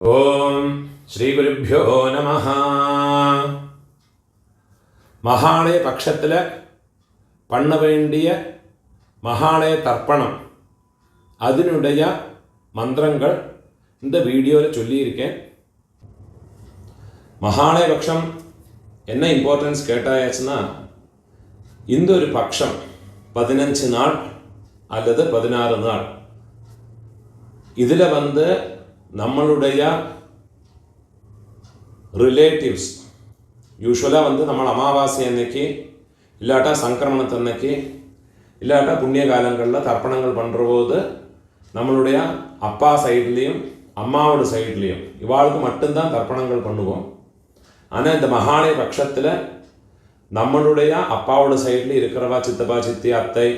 ഓം ശ്രീ ഗുരുഭ്യോ നമഃ. മഹാളയ പക്ഷത്തിൽ பண்ண வேண்டிய மகாலய தர்ப்பணம் அதனுடைய மந்திரங்கள் இந்த வீடியோவில் சொல்லியிருக்கேன். மகாலய பட்சம் என்ன இம்பார்ட்டன்ஸ் கேட்டாச்சுன்னா, இந்த ஒரு பட்சம் 15 நாள் அல்லது 16 நாள் இதில் நம்மளுடைய ரிலேட்டிவ்ஸ் யூஸ்வலாக நம்ம அமாவாசை அன்னைக்கு இல்லாட்டா சங்கிரமணத்தன்னைக்கு இல்லாட்டா புண்ணிய காலங்களில் தர்ப்பணங்கள் பண்ணுற போது நம்மளுடைய அப்பா சைட்லேயும் அம்மாவோட சைட்லேயும் இவாளுக்கு மட்டும்தான் தர்ப்பணங்கள் பண்ணுவோம். ஆனால் இந்த மகாலய பட்சத்தில் நம்மளுடைய அப்பாவோட சைடில் இருக்கிறவா சித்தப்பா சித்தி அத்தை,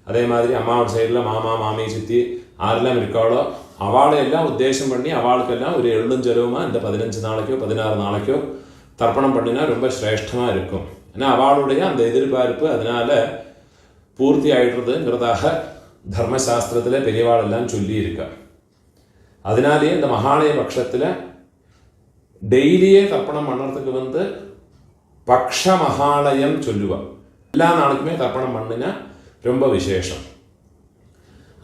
அதே மாதிரி அம்மாவோட சைடில் மாமா மாமி சித்தி யாரெல்லாம் இருக்காளோ அவளையெல்லாம் உத்தேசம் பண்ணி அவளுக்கெல்லாம் ஒரு எள்ளும் செலவுமாக இந்த 15 நாளைக்கோ 16 நாளைக்கோ தர்ப்பணம் பண்ணினா ரொம்ப சிரேஷ்டமாக இருக்கும். ஏன்னா அவளுடைய அந்த எதிர்பார்ப்பு அதனால் பூர்த்தி ஆகிடுறதுங்கிறதாக தர்மசாஸ்திரத்தில் பெரியவாளெல்லாம் சொல்லியிருக்கா. அதனாலேயே இந்த மகாலய பட்சத்தில் டெய்லியே தர்ப்பணம் பண்ணுறதுக்கு பக்ஷ மகாலயம் சொல்லுவாள். எல்லா நாளுக்குமே தர்ப்பணம் பண்ணினா ரொம்ப விசேஷம்.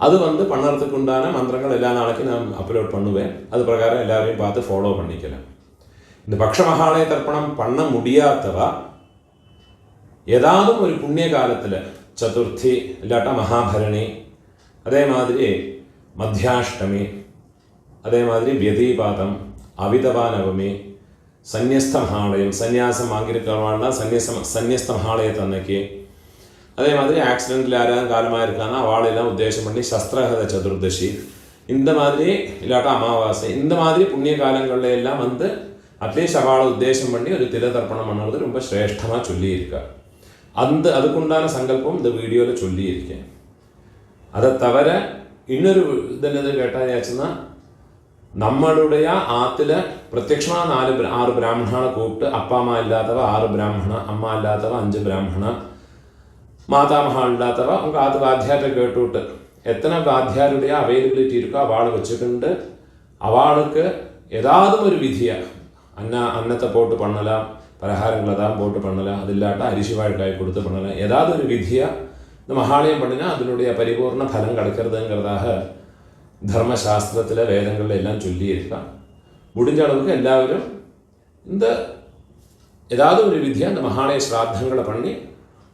அது பண்ணுறதுக்கு உண்டான மந்திரங்கள் எல்லா நாளைக்கும் நான் அப்லோட் பண்ணுவேன். அது பிரகாரம் எல்லாரையும் பார்த்து ஃபாலோ பண்ணிக்கலாம். இந்த பக்ஷ மகாலய தர்ப்பணம் பண்ண முடியாதவா ஏதாவது ஒரு புண்ணிய காலத்தில் சதுர்த்தி இல்லாட்டா மகாபரணி, அதே மாதிரி மத்தியாஷ்டமி, அதே மாதிரி வியதீபாதம், அவிதவா நவமி, சந்நியஸ்த மகாலயம் சந்நியாசம் வாங்கியிருக்கிறவாள்னா சந்நியஸ்த மகாலயத்தை அன்னைக்கு, அதே மாதிரி ஆக்சிடென்ட்டில் யாராவது காலமாக இருக்காங்கன்னா அவளையெல்லாம் உத்தேசம் பண்ணி சஸ்திரஹத சதுர்தசி, இந்த மாதிரி இல்லாட்டா அமாவாசை, இந்த மாதிரி புண்ணிய காலங்களில் எல்லாம் அட்லீஸ்ட் அவளை உத்தேசம் பண்ணி ஒரு தில தர்ப்பணம் பண்ணுறது ரொம்ப சிரேஷ்டமாக சொல்லியிருக்கா. அதுக்குண்டான சங்கல்பம் இந்த வீடியோவில் சொல்லியிருக்கேன். அதை தவிர இன்னொரு என்னது கேட்டாச்சுன்னா, நம்மளுடைய ஆற்றுல பிரத்யட்சமாக 6 பிராமணனை கூப்பிட்டு அப்பா அம்மா இல்லாதவ 6 பிராமணா, அம்மா இல்லாதவ 5 பிராமணா, மாதாமகா இல்லாதவ உங்கள் ஆற்று வாத்தியார்ட்ட கேட்டுவிட்டு எத்தனை வாத்தியாருடைய அவைலபிலிட்டி இருக்கோ அவளை வச்சுக்கிண்டு அவளுக்கு ஏதாவது ஒரு விதியாக அன்னத்தை போட்டு பண்ணலாம், பலகாரங்களை தான் போட்டு பண்ணலாம், அது இல்லாட்டா அரிசி வாழ்க்காய் கொடுத்து பண்ணலாம், ஏதாவது ஒரு விதியாக இந்த மகாலயம் பண்ணினா அதனுடைய பரிபூர்ண பலம் கிடைக்கிறதுங்கிறதாக தர்மசாஸ்திரத்தில் வேதங்களில் எல்லாம் சொல்லியிருக்கான். முடிஞ்ச அளவுக்கு எல்லாரும் இந்த ஏதாவது ஒரு விதியாக இந்த மகாலய ஸ்ராத்தங்களை பண்ணி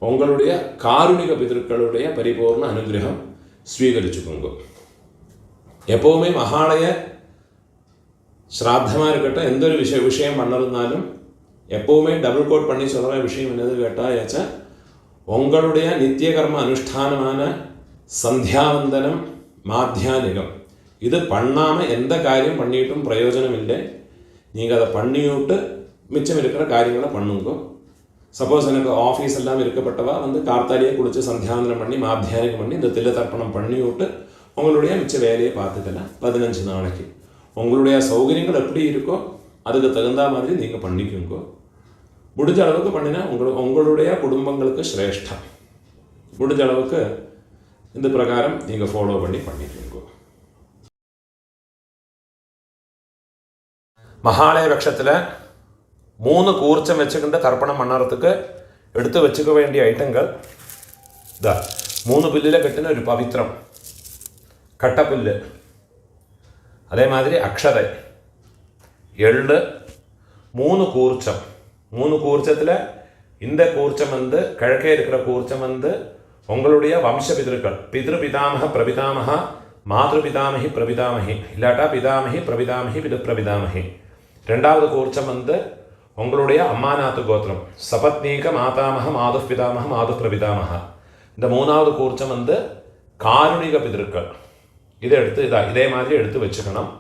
உங்களுடைய காருணிக பிதர்களுடைய பரிபூர்ண அனுகிரகம் ஸ்வீகரிச்சுக்கோங்க. எப்போவுமே மகாலய ஸ்ராத்தமாக இருக்கட்டும், எந்த ஒரு விஷயம் பண்ணிருந்தாலும் எப்போவுமே டபுள் கோட் பண்ணி சொல்கிற விஷயம் என்னது கேட்டால், உங்களுடைய நித்திய கர்ம அனுஷ்டானமான சந்தியாவந்தனம் மாத்தியானிகம் இது பண்ணாமல் எந்த காரியம் பண்ணிட்டும் பிரயோஜனம் இல்லை. நீங்கள் அதை பண்ணிவிட்டு மிச்சம் இருக்கிற காரியங்களை பண்ணுங்க. சப்போஸ் எனக்கு ஆஃபீஸ் எல்லாம் இருக்கப்பட்டவா கார்த்தாலியே குளித்து சந்தியாவந்தனம் பண்ணி மாத்தியானிகம் பண்ணி இந்த தில்ல தர்ப்பணம் பண்ணி விட்டு உங்களுடைய மிச்ச வேலையை பார்த்துக்கலாம். 15 நாளைக்கு உங்களுடைய சௌகரியங்கள் எப்படி இருக்கோ அதுக்கு தகுந்த மாதிரி நீங்கள் பண்ணிக்கோங்க. முடிஞ்ச அளவுக்கு பண்ணினா உங்களுடைய குடும்பங்களுக்கு சிரேஷ்டம். முடிஞ்ச அளவுக்கு இந்த பிரகாரம் நீங்கள் ஃபாலோ பண்ணிக்கோங்க. மகாலய பட்சத்தில் 3 கூர்ச்சம் வச்சுக்கிட்டு தர்ப்பணம் பண்ணுறதுக்கு எடுத்து வச்சுக்க வேண்டிய ஐட்டங்கள் 3 புல்லில் கட்டின ஒரு பவித்திரம், கட்டப்புல், அதே மாதிரி அக்ஷதை, எள்ளு, 3 கூர்ச்சம். 3 கூர்ச்சத்தில் இந்த கூர்ச்சம் கிழக்கே இருக்கிற கூர்ச்சம் உங்களுடைய வம்ச பிதர்கள், பிதாமக பிரபிதாமக, மாதృ பிதாமகி பிரபிதாமகி இல்லாட்டா பிதாமகி பிரபிதாமகி பிது பிரபிதாமகி. 2வது கூர்ச்சம் உங்களுடைய அம்மாநாத்து கோத்திரம், சபத்னீக மாதாமக மாது பிதாமக மாது பிரபிதாமக. இந்த 3வது கூர்ச்சம் காருணிக பிதர்கள். இதை எடுத்து இதே மாதிரி எடுத்து வச்சுக்கணும்.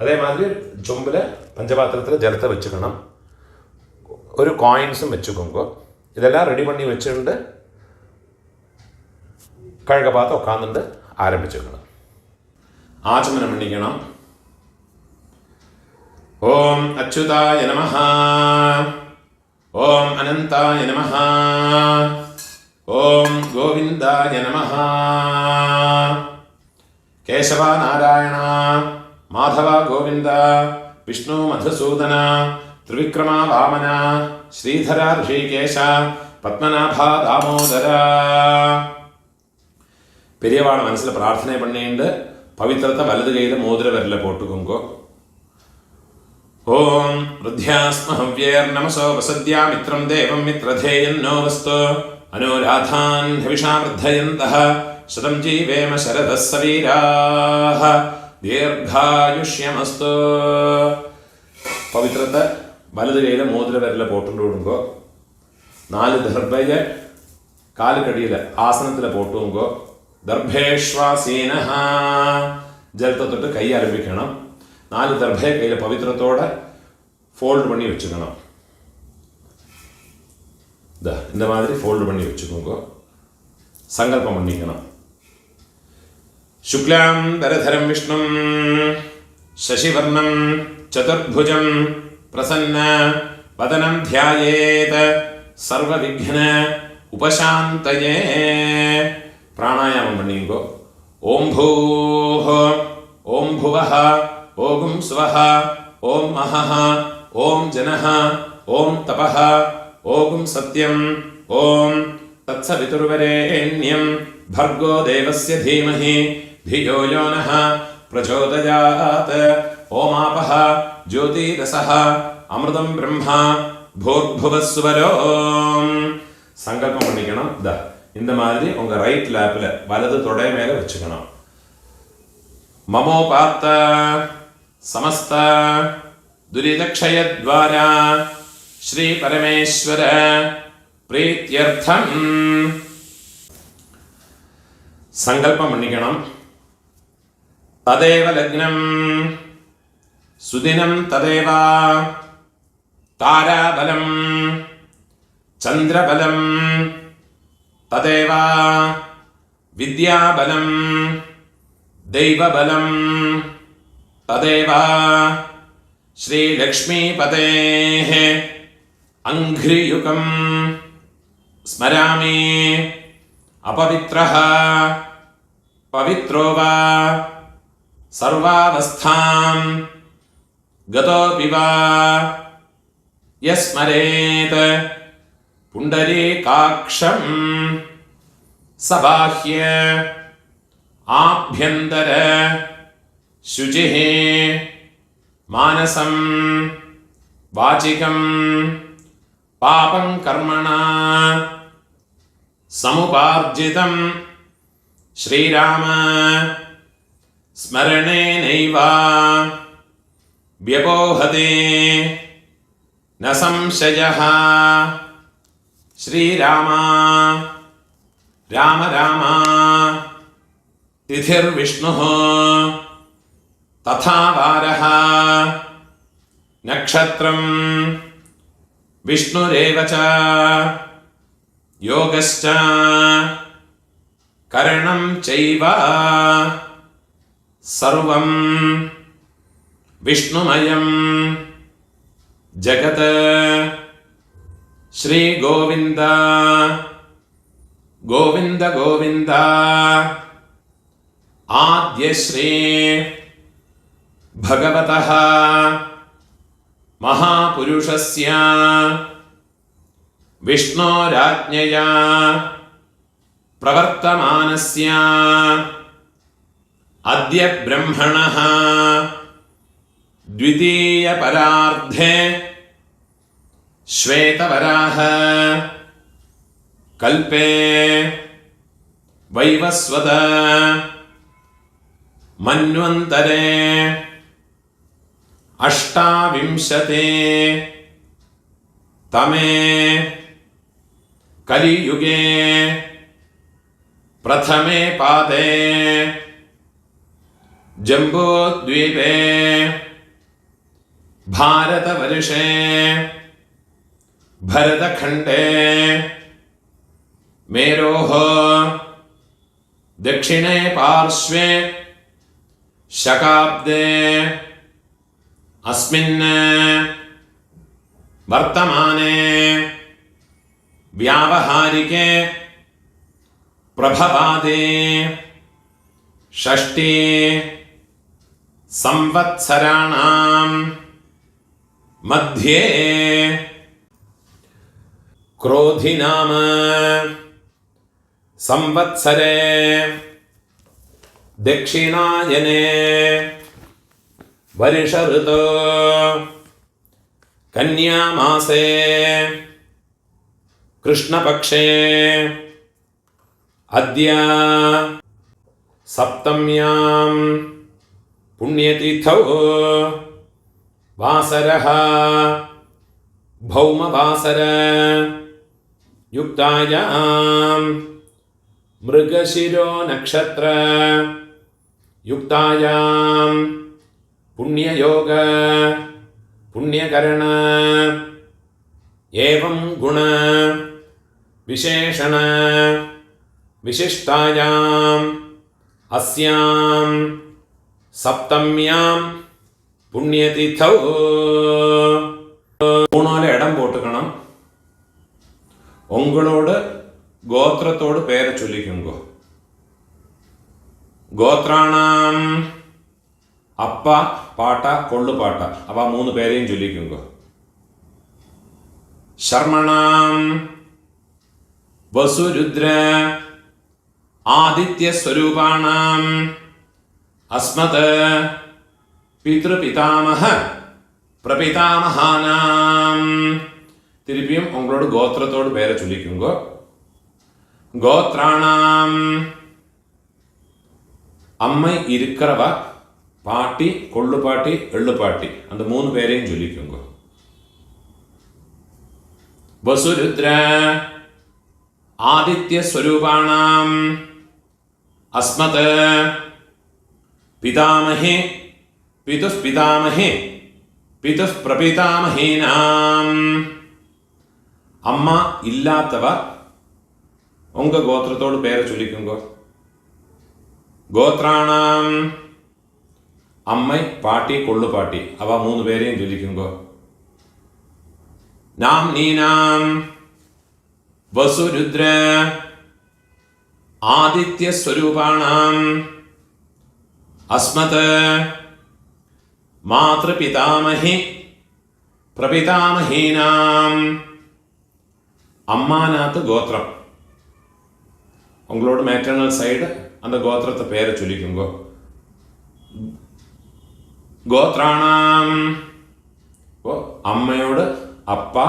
அதே மாதிரி சொம்பில் பஞ்சபாத்திரத்தில் ஜலத்தை வச்சுக்கணும். ஒரு காயின்ஸும் வச்சுக்கோங்க. இதெல்லாம் ரெடி பண்ணி வச்சுட்டு கழக பார்த்து உட்காந்துட்டு ஆரம்பிச்சுக்கணும். ஆச்சமனம் பண்ணிக்கணும். ஓம் அச்சுதாய நமஹ, ஓம் அனந்தாய நமஹ, ஓம் கோவிந்தாய நமஹ, கேசவ நாராயண மாதவ கோவிந்த വിഷ്ണു മധുസൂദന ത്രിവിക്രമ വാമന ശ്രീധര ഋഷികേശ പത്മനാഭ ദാമോദര. பெரியவாளை மனசில் பிரார்த்தனை பண்ணிண்டு பவித்திரத்தை வலது கையில் மோதிர விரல போட்டுக்கோங்கோ. ஓம் ருத்யாஸ்மஹவ்யேர் நமசோ வசத்யா மித்ரம் தேவம் மித்ரதேயன்னோ வஸ்து அனுராதான் ஹவிஷா வர்தயந்தः சதம் ஜீவேம சரதः சவீராः ദീർഘായുഷ്യമസ്തു. പവിത്രത്തെ വലത് കൈയിലെ മോതിര വിരല പോട്ടുകൊണ്ട് വിടുങ്കോ. 4 ദർഭയെ കാലുകടിയിൽ ആസനത്തിൽ പോട്ടുങ്കോ. ദർഭേശ്വാസീന ജലത്തെ തൊട്ട് കൈ ആരംഭിക്കണം. 4 ദർഭയെ കയ്യിൽ പവിത്രത്തോടെ ഫോൾഡ് പണി വെച്ചുക്കണം. இந்த மாதிரி ഫോൾഡ് பண்ணி வச்சுக்கோங்க. சங்கல்பம் பண்ணிக்கணும். ശുക്ലാം ദരധരം വിഷ്ണും ശശിവർണം ചതുർഭുജം പ്രസന്ന വദനം ധ്യായേത് സർവവിഘ്ന ഉപശാന്തയേ. പ്രാണായാമം പണിയുങ്കോ. ഓം ഭൂഃ ഓം ഭുവഃ ഓം സ്വഃ ഓം മഹഃ ഓം ജനഃ ഓം തപഃ ഓം സത്യം ഓം തത്സവിതുർവരേണ്യം ഭർഗോ ദേവസ്യ ധീമഹി ധിയോ യോ നഃ പ്രചോദയാത്. ഓമാപഃ ജ്യോതിരസഃ അമൃതം ബ്രഹ്മ ഭൂർഭുവസ്വരോം. സങ്കല്പം பண்ணிக்கணும். இந்த மாதிரி உங்க ரைட் லேப்ல வலது தொடை மேல வச்சுக்கணும். மமோபாத்த சமஸ்த துரிதக்ஷயத்வாரா ஸ்ரீ பரமேஸ்வர பிரீத்யர்த்தம். சங்கல்பம் பண்ணிக்கணும். ததேவ லக்னம் சுதினம் ததேவ தாராபலம் சந்திரபலம் ததேவ வித்யாபலம் தெய்வபலம் ததேவ ஸ்ரீலக்ஷ்மீபதேः அங்க்ரியுகம் ஸ்மராமி. அபவித்ரः பவித்ரோ வா சர்வாவஸ்தாம் கதோபி வா யஸ்மரேத் புண்டரீகாக்ஷம் சபாஹ்ய ஆப்யந்தர சுசிः மானசம் வாசிகம் பாபம் கர்மணா சமுபார்ஜிதம் ஸ்ரீராம ஸ்மரணேனைவ வ்யபோஹதே ந சம்சயः. ஸ்ரீராம ராம ராம திதிர்விஷ்ணுः ததா வாரः நக்ஷத்ரம் விஷ்ணுரேவ ச யோகஸ்ச கரணம் சைவ சர்வம் விஷ்ணுமயம் ஜகத். ஸ்ரீ கோவிந்த கோவிந்த கோவிந்த ஆத்ய ஸ்ரீ பகவதः மகாபுருஷஸ்ய விஷ்ணோராஜ்ஞயா பிரவர்த்தமானஸ்ய அத்ய பிரம்மணः द्वितीय परार्धे श्वेतवराह कल्पे वैवस्वत मन्वन्तरे अष्टाविंशते तमे कलियुगे प्रथमे पादे जम्बूद्वीपे भारतवर्षे भरतखण्डे मेरोः दक्षिणे पार्श्वे शकाब्दे अस्मिन् वर्तमाने व्यावहारिके प्रभवादे षष्ठी संवत्सराणां मध्ये क्रोधि नाम संवत्सरे दक्षिणायने वर्ष ऋतो कन्या मासे कृष्णपक्षे अद्य सप्तम्यां पुण्यतिथौ वासरः भौमवासर युक्तायां मृगशिरो नक्षत्र युक्तायां पुण्ययोग पुण्यकरण एवं गुण विशेषण विशिष्टायाम् अस्यां सप्तम्यां पुण्यतिथौ மூணால இடம் போட்டுக்கணும். உங்களோட கோத்திரத்தோடு பேரை சொல்லிக்குங்க. கோத்ராணாம் அப்பா பாட்டா கொள்ளு பாட்டா அவ 3 பேரையும் சொல்லிக்குங்க. சர்மணாம் வசுருத்ர ஆதித்ய ஸ்வரூபாணாம் அஸ்மத் பித்ருபிதாமஹ பிரபிதாமஹானாம். திருப்பியும் உங்களோட கோத்திரத்தோடு பேரை சொல்லிக்குங்க. கோத்ராணாம் அம்மை இருக்கிறவ பாட்டி கொள்ளு பாட்டி எள்ளு பாட்டி அந்த 3 பேரையும் சொல்லிக்குங்க. வசுருத்ர ஆதித்ய ஸ்வரூபாணாம் அஸ்மத் பிதாமஹே பிதுஸ் பிதாமஹே பிதுஸ் பிரபிதாமஹீனாம். அம்மா இல்லாதவ உங்க கோத்திரத்தோடு பேரை சொல்லிக்குங்க. கோத்ராணாம் அம்மை பாட்டி கொள்ளு பாட்டி அவ 3 பேரையும் சொல்லிக்குங்க. நாம் நீனாம் வசுருத்ர ஆதித்ய ஸ்வரூபாணாம் அஸ்மத் மாத்ருபிதாமஹி பிரபிதாமஹீனாம். அம்மாநாத்து கோத்திரம் உங்களோட மேட்டர்னல் சைடு அந்த கோத்திரத்தை பேரை சொல்லிக்குங்க. கோத்ராணாம் அம்மையோட அப்பா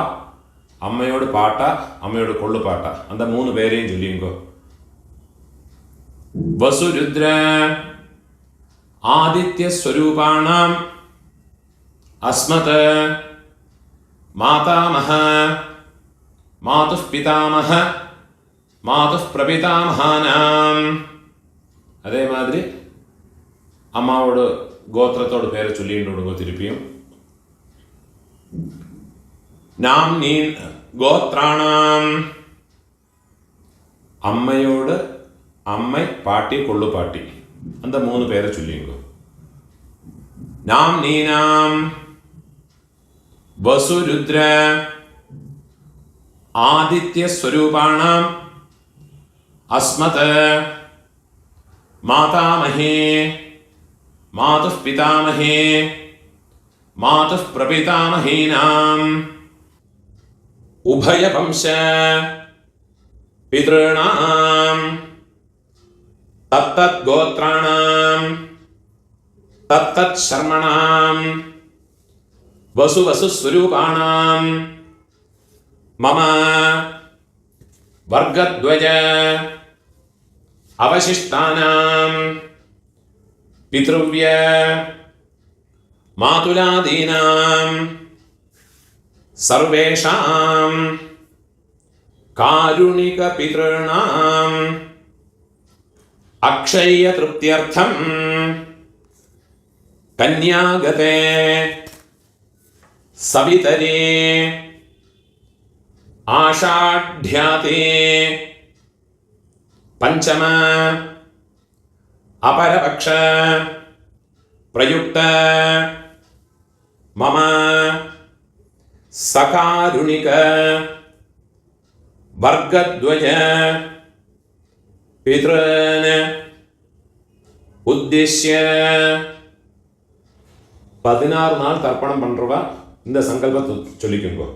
அம்மையோட பாட்டா அம்மையோட கொள்ளு பாட்டா அந்த 3 பேரையும் சொல்லிங்க. வசுருத்ர ஆதித்ய ஸ்வரூபாணாம் அஸ்மத் மாதாமஹ மாதுஸ் பிதாமஹ மாதுஸ் பிரபிதாமஹானாம். அதே மாதிரி அம்மாவோட கோத்திரத்தோட பேரை சொல்லிட்டு விடுங்க. திருப்பியும் நாம் நீ கோத்ராணாம் அம்மையோட அம்மை பாட்டி கொள்ளு பாட்டி அந்த 3 பேரை சொல்லிங்க. நாம் நீனாம் வசுருத்ர ஆதித்ய ஸ்வரூபாணாம் அஸ்மத் மாதாமஹே மாதுஸ் பிதாமஹே மாதுஸ் பிரபிதாமஹீனாம். உபய வம்ச பித்ருணாம் தத்தத் கோத்ராணாம் தத்தத் சர்மணாம் வசு வசு ஸ்வரூபாணாம் மம வர்க்கத்வய அவசிஷ்டானாம் பித்ருவ்ய மாதுலாதீனாம் சர்வேஷாம் காருணிக பித்ருணாம் அக்ஷய திருப்தியர்த்தம் கன்யாகதே சவிதரே ஆஷாಢ்யாதே பஞ்சம அபரபக்ஷ பிரயுக்த மம சகாருணிக வர்க்கத்வய பித்ருன் உத்திஷ்ய 16 நாள் தர்ப்பணம் பண்றவா இந்த சங்கல்பத்தை சொல்லிக்குங்கோ.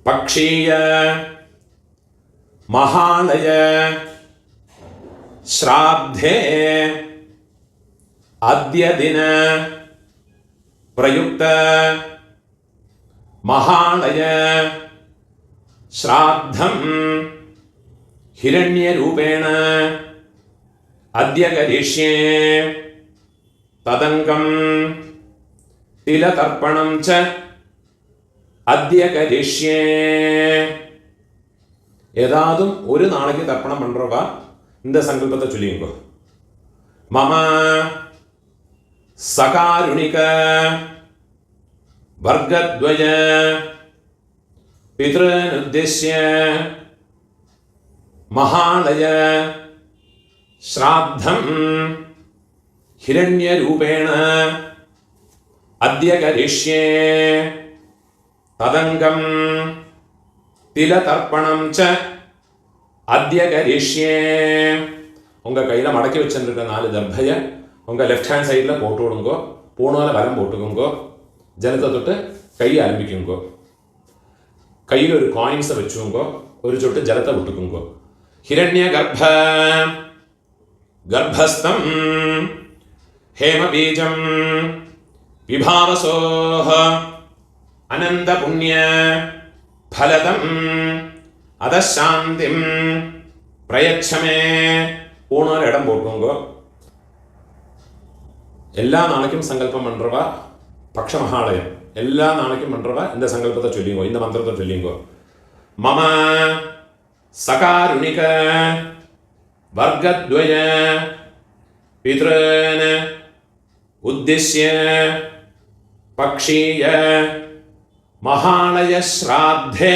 பக்ஷீய மகாலய ஸ்ராத்தே அத்ய தின பிரயுக்த மகாலய ஸ்ராத்தம் ஹிரண்யரூபேண அத்ய கரிஷ்யே ததங்கம் திலதர்ப்பணம் ச அத்ய கரிஷ்யே. ஏதாவது ஒரு நாளைக்கு தர்ப்பணம் பண்றவா இந்த சங்கல்பத்தை சொல்லிங்கோ. மம சகாருணிக வர்க்கத்வய பித்ருனுத்திஷ்ய மகாலய ஸ்ராத்தம் ஹிரண்யரூபேண அத்ய கரிஷ்யே ததங்கம் திலதர்ப்பணம் ச அத்ய கரிஷ்யே. உங்கள் கையில் மடக்கி வச்சுருக்க 4 தர்பையை உங்கள் லெஃப்ட் ஹேண்ட் சைடில் போட்டு விடுங்கோ. பூணால் வலம் போட்டுக்குங்கோ. ஜலத்தை தொட்டு கையை ஆரம்பிக்குங்கோ. கையில் ஒரு காயின்ஸை வச்சுக்கோங்கோ. ஒரு சொட்டு ஜலத்தை விட்டுக்குங்கோ. ஹிரண்ய கர்ப்பஸ்தம் ஹேமபீஜம் விபாவசோஹ அனந்த புண்ணிய ஃபலதம் அதசாந்திம் பிரயச்சமே. பூணால் இடம் போட்டுக்கோங்கோ. எல்லா நாளைக்கும் சங்கல்பம் பண்ணுறவா பக்ஷ மகாலயம் எல்லா நாளைக்கும் பண்ணுறவா இந்த சங்கல்பத்தை சொல்லிங்கோ. இந்த மந்திரத்தை சொல்லிங்கோ. மம சகாருணிக வர்க்கத்வய பித்ருன் உத்திஷ்ய பக்ஷீய மகாலய ஸ்ராத்தே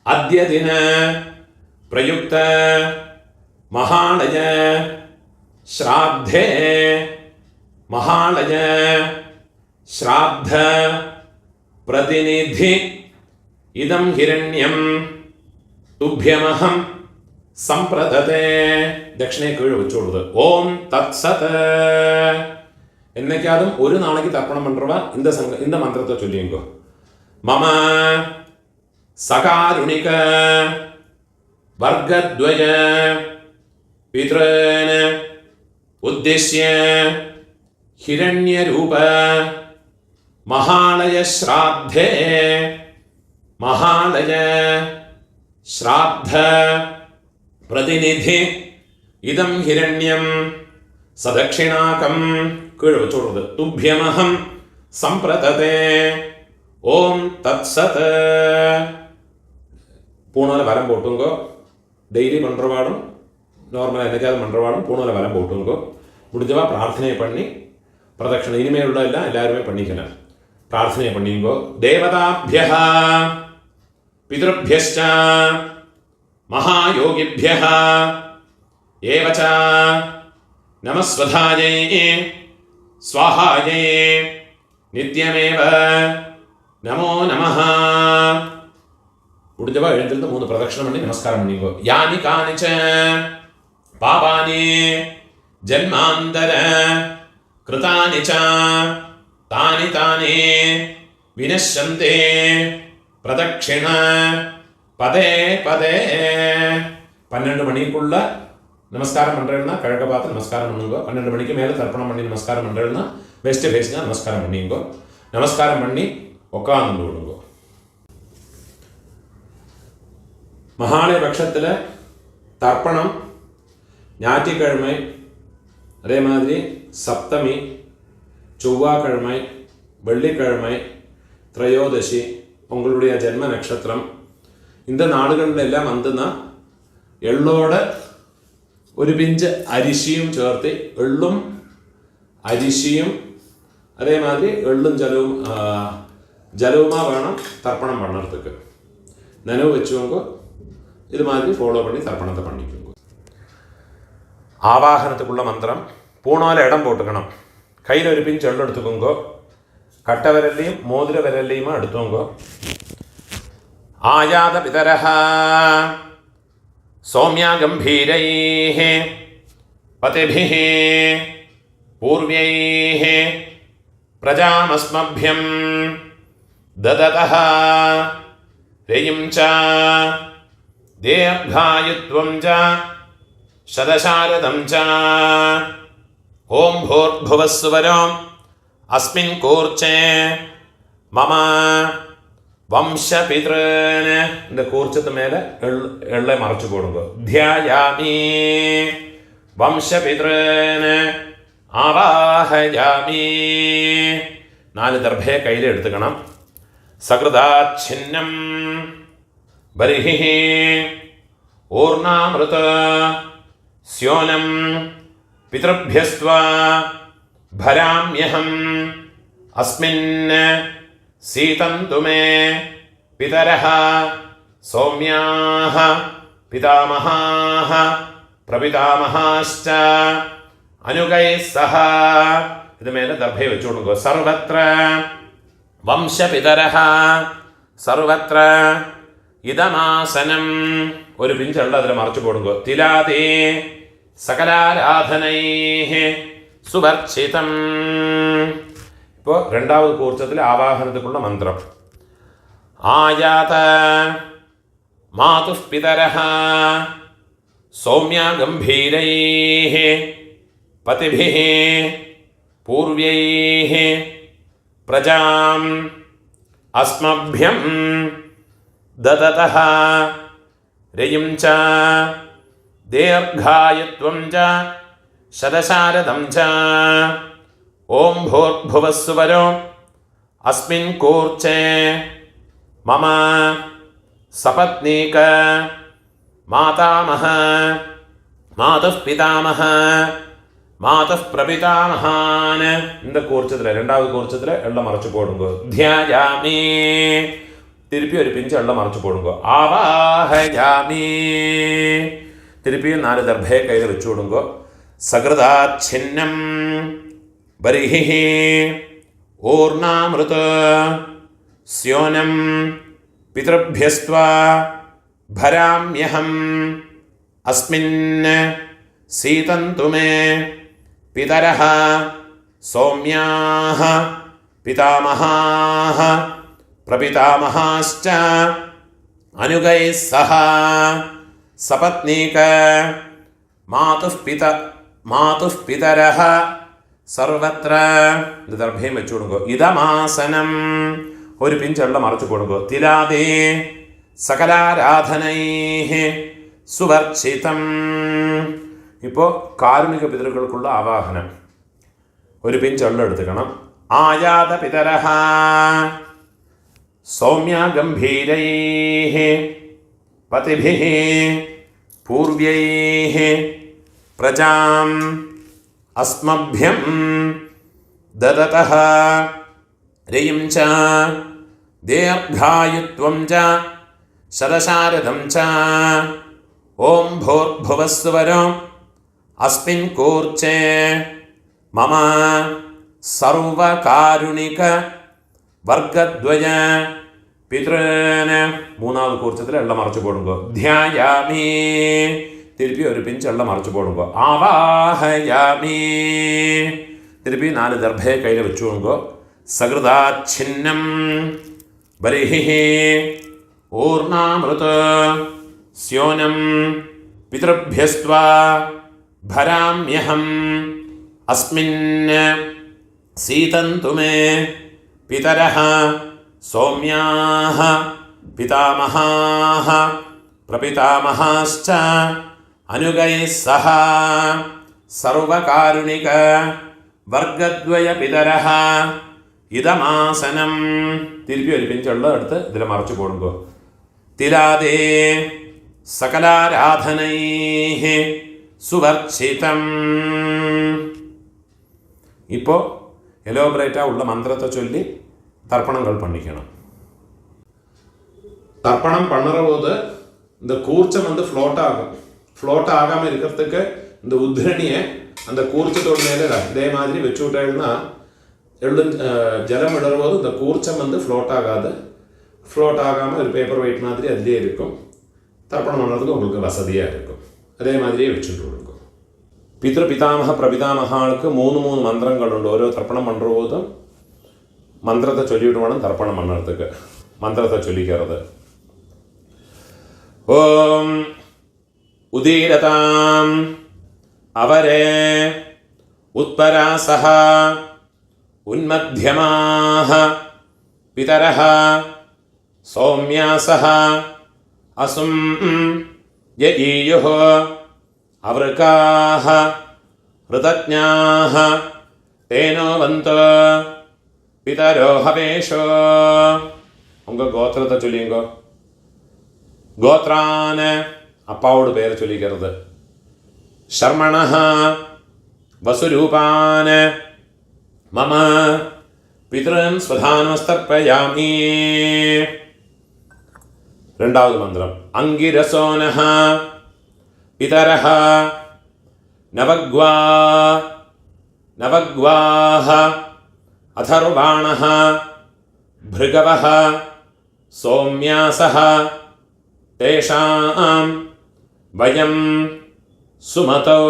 அத்ய தின பிரயுக்த மகாலய ஸ்ராத்தே மகாலய ஸ்ராத்த பிரதிநிதி இதம் ஹிரண்யம் துப்யமஹம் சம்பிரததே. தட்சிணை கீழே வச்சுடுது. ஓம் தத் சத். என்னைக்காதும் ஒரு நாளைக்கு தர்ப்பணம் பண்றவா இந்த மந்திரத்தை சொல்லிங்கோ. மம சகாருணிக வர்க்கத்வய பித்ருன் உத்திஷ்ய ஹிரண்யரூப மகாலய ஸ்ராத்தே மகாலய ஸ்ராத்த பிரதிநிதி இதம் ஹிரண்யம் சதக்ஷிணாகம் கீழே வச்சுடுறது. துப்யமஹம் சம்பிரததே. ஓம் தத் சத். பூணால் வரம் போட்டுங்கோ. டெய்லி பண்ணுறவாடும் நார்மலாக என்னைக்காவது பண்ணுறவாடும் பூணால் வரம் போட்டுங்கோ. முடிஞ்சவா பிரார்த்தனை பண்ணி பிரதட்சணை இனிமேல் உள்ள எல்லாம் எல்லாருமே பண்ணிக்கலாம். பிரார்த்தனை பண்ணிங்கோ. தேவதாபியः பித்ருभ्यश्च மகாயோகிभ्यः ஏவச்ச நமஸ்வதாயை ஸ்வாஹாயை நித்யமேவ நமோ நமஹ. முடிஞ்சவா எழுந்திருந்து 3 பிரதட்சணம் பண்ணி நமஸ்காரம் பண்ணிங்கோ. யானி கானிச்ச பாபானி ஜன்மாந்தர கிருதானி ச தானி தானி வினஷ்யந்தே பிரதட்சிண பதே பதே. 12 மணிக்குள்ள நமஸ்காரம் பண்ணுறேன்னா கிழக்க பார்த்து நமஸ்காரம் பண்ணுங்கோ. 12 மணிக்கு மேலே தர்ப்பணம் பண்ணி நமஸ்காரம் பண்ணுறேன்னா வெஸ்ட் ஃபேஸ்னா நமஸ்காரம் பண்ணிங்கோ. நமஸ்காரம் பண்ணி உட்காந்து விடுங்கோ. மகாலய பட்சத்தில் தர்ப்பணம் ஞாயிற்றுக்கிழமை, அதே மாதிரி சப்தமி, செவ்வாய்க்கிழமை, வெள்ளிக்கிழமை, திரையோதசி, உங்களுடைய ஜென்ம நட்சத்திரம், இந்த നാളുകളിലെല്ലാം വന്നുന്ന എള്ളോട് ഒരു പിഞ്ച് അരിശിയും ചേർത്ത് എള്ളും അരിശിയും അതേമാതിരി എള്ളും ജലവുമാ വേണം தர்ப்பணம் பண்ணுறதுக்கு. நினைவு வச்சுக்கோங்க. இது மாதிரி ஃபாலோ பண்ணி தர்ப்பணத்தை பண்ணிக்கோங்க. ஆவாகனத்துக்குள்ள மந்திரம் பூணால இடம் போட்டுக்கணும். கையில் ஒரு பிஞ்சு எள்ளு எடுத்துக்கோங்க. கட்ட விரல்லையும் மோதிர விரல்லையுமா எடுத்துக்கோங்க. ஆயாத பிதரஹ சௌமியா கம்பீரைஹ பதிபிஹ பூர்வைஹ പ്രജാമസ്മഭ്യം ദദതഃ രയിം ച ദീർഘായുത്വം ച ശതശാരദം ച ഓം ഭൂർഭുവസ്സുവരോ അസ്മിൻ കൂർച്ചേ മമ വംശപിതൃന്. இந்த കൂർച്ചത്ത് മേലെ എള്ളെ മറച്ചു കൊടുക്കുക. ധ്യായാമി വംശപിതൃന് ആവാഹയാമി. 4 ദർഭയെ കയ്യിലെടുത്തുക്കണം. സകൃതാച്ഛിന്നം ബർഹിഃ ഊർണാമൃത സ്യോനം പിതൃഭ്യസ്ത്വാ ഭരാമ്യഹം അസ്മിൻ സീതന്തു മേ പിതരഃ സൗമ്യാഃ പിതാമഹാഃ പ്രപിതാമഹാശ്ച അനുഗൈഃ സഹ. ഇത് മേലെ ദർഭയെ വെച്ചു കൊടുക്കുക. സർവത്ര വംശപിതരഃ സർവത്ര ഇദമാസനം. ഒരു പിഞ്ചുള്ള അതിൽ മറച്ചു കൊടുക്കുക. തിലാതേ സകലാരാധനൈഃ സുവർച്ചിതം. ഇപ്പോൾ 2ാമത് കൂർച്ചത്തിൽ ആവാഹനത്തിലുള്ള മന്ത്രം. ആയാത മാതുഃ പിതരഃ സൗമ്യ ഗംഭീരൈഃ പതിഭിഃ പൂർവ്യൈഃ പ്രജാം അസ്മഭ്യം ദദതഃ രയിം ച ദീർഘായുത്വം ച ശതശാരദം ച ഓം ഭൂർഭുവസ്സുവരോ അസ്മിൻ കൂർച്ചേ മമ സപത്നീക മാതാമഹ മാതുഃ പിതാമഹ മാതുഃ പ്രപിതാമഹാൻ. இந்த കൂർച്ചത്തിൽ 2ാമത് കൂർച്ചത്തിൽ എള്ള മറച്ചു പോടുക. ധ്യായാമി. തിരുപ്പി ഒരു പിഞ്ച് എള്ള മറച്ചു പോടുക. ആവാഹയാമി. തിരുപ്പി 4 ദർഭയെ കയ്യിൽ വെച്ചു കൊടുക്കുക. സകൃതാച്ഛിന്നം ബർഹിഃ ഊർണാമൃത സ്യോനം പിതൃഭ്യസ്ത്വാ ഭരാമ്യഹം അസ്മിൻ സീതന്തു മേ പിതരഃ സൗമ്യാഃ പിതാമഹാഃ പ്രപിതാമഹാശ്ച അനുഗൈഃ സഹ. സപത്നീക മാതുഃ പിതരഃ സർവത്ര. ഇത് ദർഭയും വെച്ചു കൊടുക്കുക. ഇദമാസനം. ഒരു പിഞ്ചെള്ള മറച്ചു കൊടുക്കുക. തിലാതേ സകലാരാധനൈഃ സുവർച്ചിതം. ഇപ്പോൾ കാരുണിക പിതൃക്കൾക്കുള്ള ആവാഹനം. ഒരു പിഞ്ചെള്ള എടുത്തുക്കണം. ആയാത പിതരഃ സൗമ്യ ഗംഭീരൈഃ പതിഭിഃ പൂർവ്യൈഃ പ്രജാം അസ്മഭ്യം ദദതഃ രയിം ച ദീർഘായുത്വം ച ശതശാരദം ച ഓം ഭൂർഭുവസ്സുവരോ അസ്മിൻ കൂർച്ചേ മമ സർവകാരുണിക വർഗദ്വയ പിതൃന്. 3ാമത് കൂർച്ചത്തിൽ എള്ള മറച്ചു പോടുക. ധ്യായാമി. തിരുപ്പി ഒരു പിഞ്ച് എള്ള മറച്ചു പോടുക. ആവാഹയാമി. തിരുപ്പി 4 ദർഭയെ കയ്യിൽ വെച്ചു കൊടുക്കുക. സകൃതാച്ഛിന്നം ബർഹിഃ ഊർണാമൃത സ്യോനം പിതൃഭ്യസ്ത്വാ ഭരാമ്യഹം അസ്മിൻ സീതന്തു മേ പിതരഃ സൗമ്യാഃ പിതാമഹാഃ പ്രപിതാമഹാശ്ച അനുഗൈഃ സഹ. സർവകാരുണിക വർഗദ്വയ പിതരഃ ഇദമാസനം. തിരുപ്പി ഒരു പിഞ്ചുള്ള എടുത്ത് ഇതിൽ മറച്ചു പോടുക. തിലാതേ സകലാരാധനൈഃ സുവർച്ചിതം. ഇപ്പോൾ എലോബ്രേറ്റാ ഉള്ള മന്ത്രത്തെ ചൊല്ലി தர்ப்பணங்கள் பண்ணிக்கணும். தர்ப்பணம் பண்ணுற போது இந்த கூர்ச்சம் வந்து ஃப்ளோட் ஆகாமல் இருக்கிறதுக்கு இந்த உத்ரணியை அந்த கூர்ச்சத்தோட மேலே இதே மாதிரி வச்சு விட்டேன்னா ஜலம் இடுற போது இந்த கூர்ச்சம் வந்து ஃப்ளோட் ஆகாமல் ஒரு பேப்பர் வெயிட் மாதிரி அதிலே இருக்கும். தர்ப்பணம் பண்ணுறதுக்கு உங்களுக்கு வசதியாக இருக்கும். அதே மாதிரியே வச்சுட்டு இருக்கும். പിതൃപിതാമഹ പ്രപിതാമഹാൾക്ക് 3 മന്ത്രങ്ങളുണ്ട്. ഓരോ തർപ്പണം പണ്ടുപോതും மந்திரத்தை சொல்லிவிட்டு வேணும் தர்ப்பணம் பண்ணுறதுக்கு. மந்திரத்தை சொல்லிக்கிறது. ஓம் உதீரதாம் அவரே உத்பராசஹ உன்மத்யமாஹ பிதரஹ சௌம்யாசஹ அசும் யஈயுஹ அவருக்காஹ ருதஜ்ஞாஹ தேனோ வந்தோ பிதரோ ஹவேஷோ. உங்கள் கோத்திரத்தை சொல்லிங்கோ. கோத்ரான அப்பாவோட பேரை சொல்லிக்கிறது. ஷர்மணஹ வசுரூபான மம பித்ருன் ஸ்வதானமஸ்தர்ப்பயாமி. ரெண்டாவது மந்திரம். அங்கிரசோனஹ பிதரஹ நவக்வாஹ அதர்வாணஹ பிருகவஹ சௌம்யாசஹ தேஷாம் வயம் சுமதோ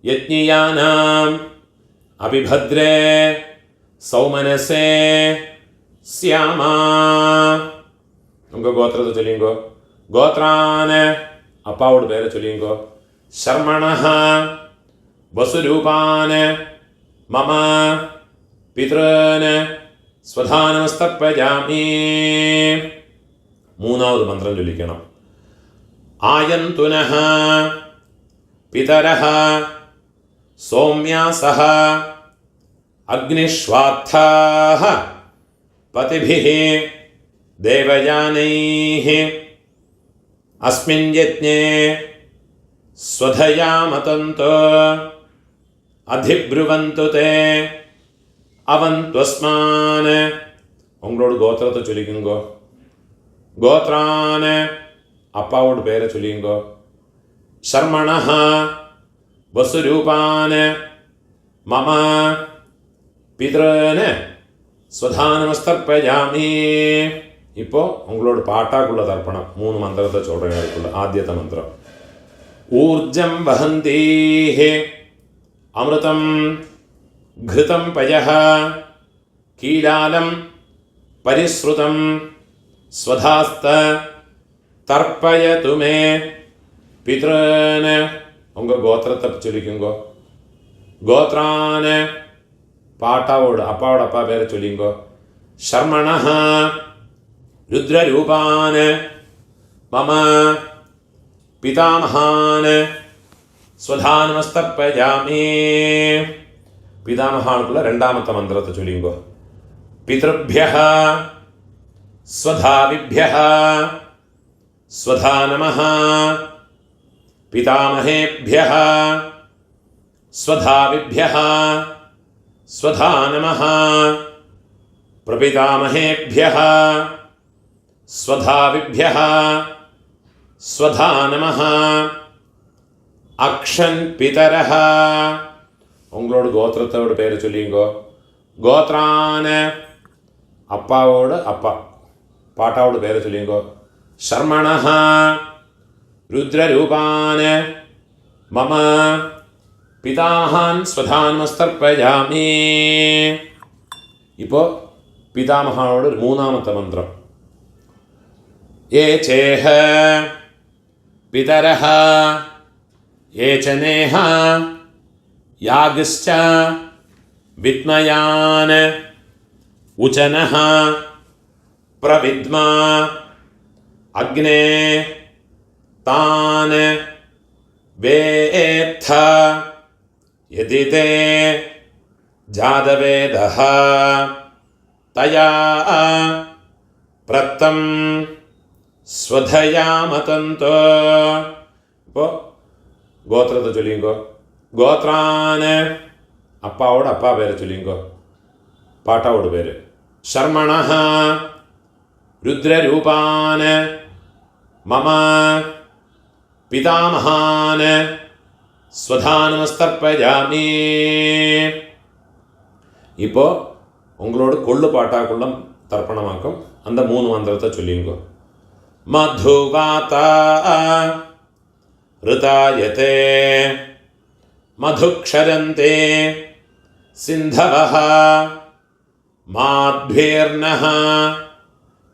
யஜ்ஞியானாம் அபிபத்ரே சௌமனசே ஸ்யாமா. உங்கள் கோத்திரத்தை சொல்லிங்கோ. கோத்ரான அப்பாவோட பேரை சொல்லிங்கோ. ஷர்மணஹ வசுரூபான மம பித்ருன் ஸ்வதானமஸ்தர்ப்பயாமி. மூணாவது மந்திரம் சொல்லிக்கணும். ஆயந்துனஹ பிதரஹ சௌம்யாசஹ அக்னிஷ்வாத்தாஹ பதிபிஹ தேவயானைஹ அஸ்மின் யஜ்ஞே ஸ்வதயாமதந்தோ அதிப்ருவந்து தே அவந்த்வஸ்மான். உங்களோட கோத்திரத்தை சொல்லிக்குங்கோ. கோத்ரான அப்பாவோட பேரை சொல்லிங்கோ. ஷர்மணஹ வசுரூபான மம பித்ருன் ஸ்வதானமஸ்தர்ப்பயாமி. இப்போ உங்களோட பாட்டாக்குள்ள தர்ப்பணம். 3 மந்திரத்தை சொல்கிறேன் அதுக்குள்ள. ஆத்தியத்த மந்திரம். ஊர்ஜம் வஹந்தீஹே அமிர்தம் घृतं पयः कीलालं परिश्रुतं स्वधास्त तर्पयतु मे पितॄन्. உங்கள் கோத்திரத்தை சொல்லிக்குங்கோ. கோத்ரான பாட்டாவோட அப்பாவோட அப்பா பேரை சொல்லிங்கோ. ஷர்மணஹ ருத்ரரூபான் மம பிதாமகான் ஸ்வதானமஸ்தர்ப்பயாமி. பிதாமகானுக்குள்ள ரெண்டாமத்த மந்திரத்தை சொல்லிங்கோ. பித்ருभ्यः ஸ்வதாவிभ्यः ஸ்வதா நமः பிதாமஹேभ्यः ஸ்வதாவிभ्यः ஸ்வதா நமः பிரபிதாமஹேभ्यः ஸ்வதாவிभ्यः ஸ்வதா நமः அக்ஷன் பிதரஹ. உங்களோட கோத்திரத்தோட பேரை சொல்லிங்கோ. கோத்ரான அப்பாவோட அப்பா பாட்டாவோட பேரை சொல்லிங்கோ. ஷர்மணஹ ருத்ரரூபான் மம பிதாமகான் ஸ்வதானமஸ்தர்ப்பயாமி. இப்போ பிதாமகானோட 3ஆமத்த மந்திரம். ஏ சேஹ பிதரஹ ஏ சனேஹ யாகிஷ்ச வித்மயான் உச்சனஹ பிரவித்மா அக்னே தான் வேத்த யதி தே ஜாதவேதஹ தயா பிரத்தம் ஸ்வதயாமதந்தோ. இப்போ கோத்திரத்தை சொல்லிங்கோ. கோத்ரான அப்பாவோட அப்பா பேரை சொல்லிங்கோ. பாட்டாவோட பேர். ஷர்மணஹ ருத்ரரூபான் மம பிதாமகான் ஸ்வதானமஸ்தர்ப்பயாமி. இப்போ உங்களோட கொள்ளு பாட்டாக்குள்ள தர்ப்பணமாக்கும். அந்த 3 மந்திரத்தை சொல்லிங்கோ. மதுவாதா ऋतायते मधुक्षरन्ते सिन्धवः മാധ്വേർനഃ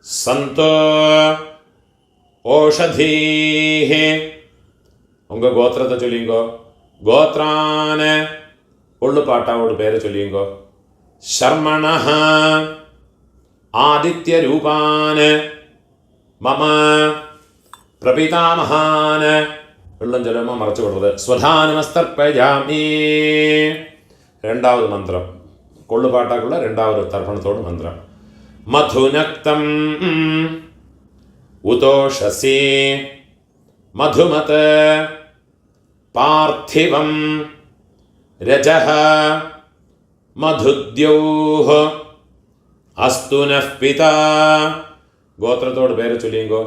സന്തോ ഓഷധീः. உங்கள் கோத்திரத்தை சொல்லிங்கோ. கோத்ரான கொள்ளு பாட்டாவோட பேரை சொல்லிங்கோ. ശർമ്മണഃ ആദിത്യ രൂപാന മമ പ്രപിതാമഹാന. വെള്ളം ചെല്ലുമ്പോൾ മറച്ചു കൊടുത്തത്. സ്വധാനമസ്തർപ്പയാമി. രണ്ടാമത് മന്ത്രം, കൊള്ളുപാട്ടാക്കുള്ള രണ്ടാമത് തർപ്പണത്തോട് മന്ത്രം. മധുനക്തം ഉതോഷസി മധുമത് പാർത്ഥിവം രജഃ മധുദ്യൗഃ അസ്തു നഃ പിതാ. ഗോത്രത്തോട് പേര് ചൊല്ലിങ്കോ.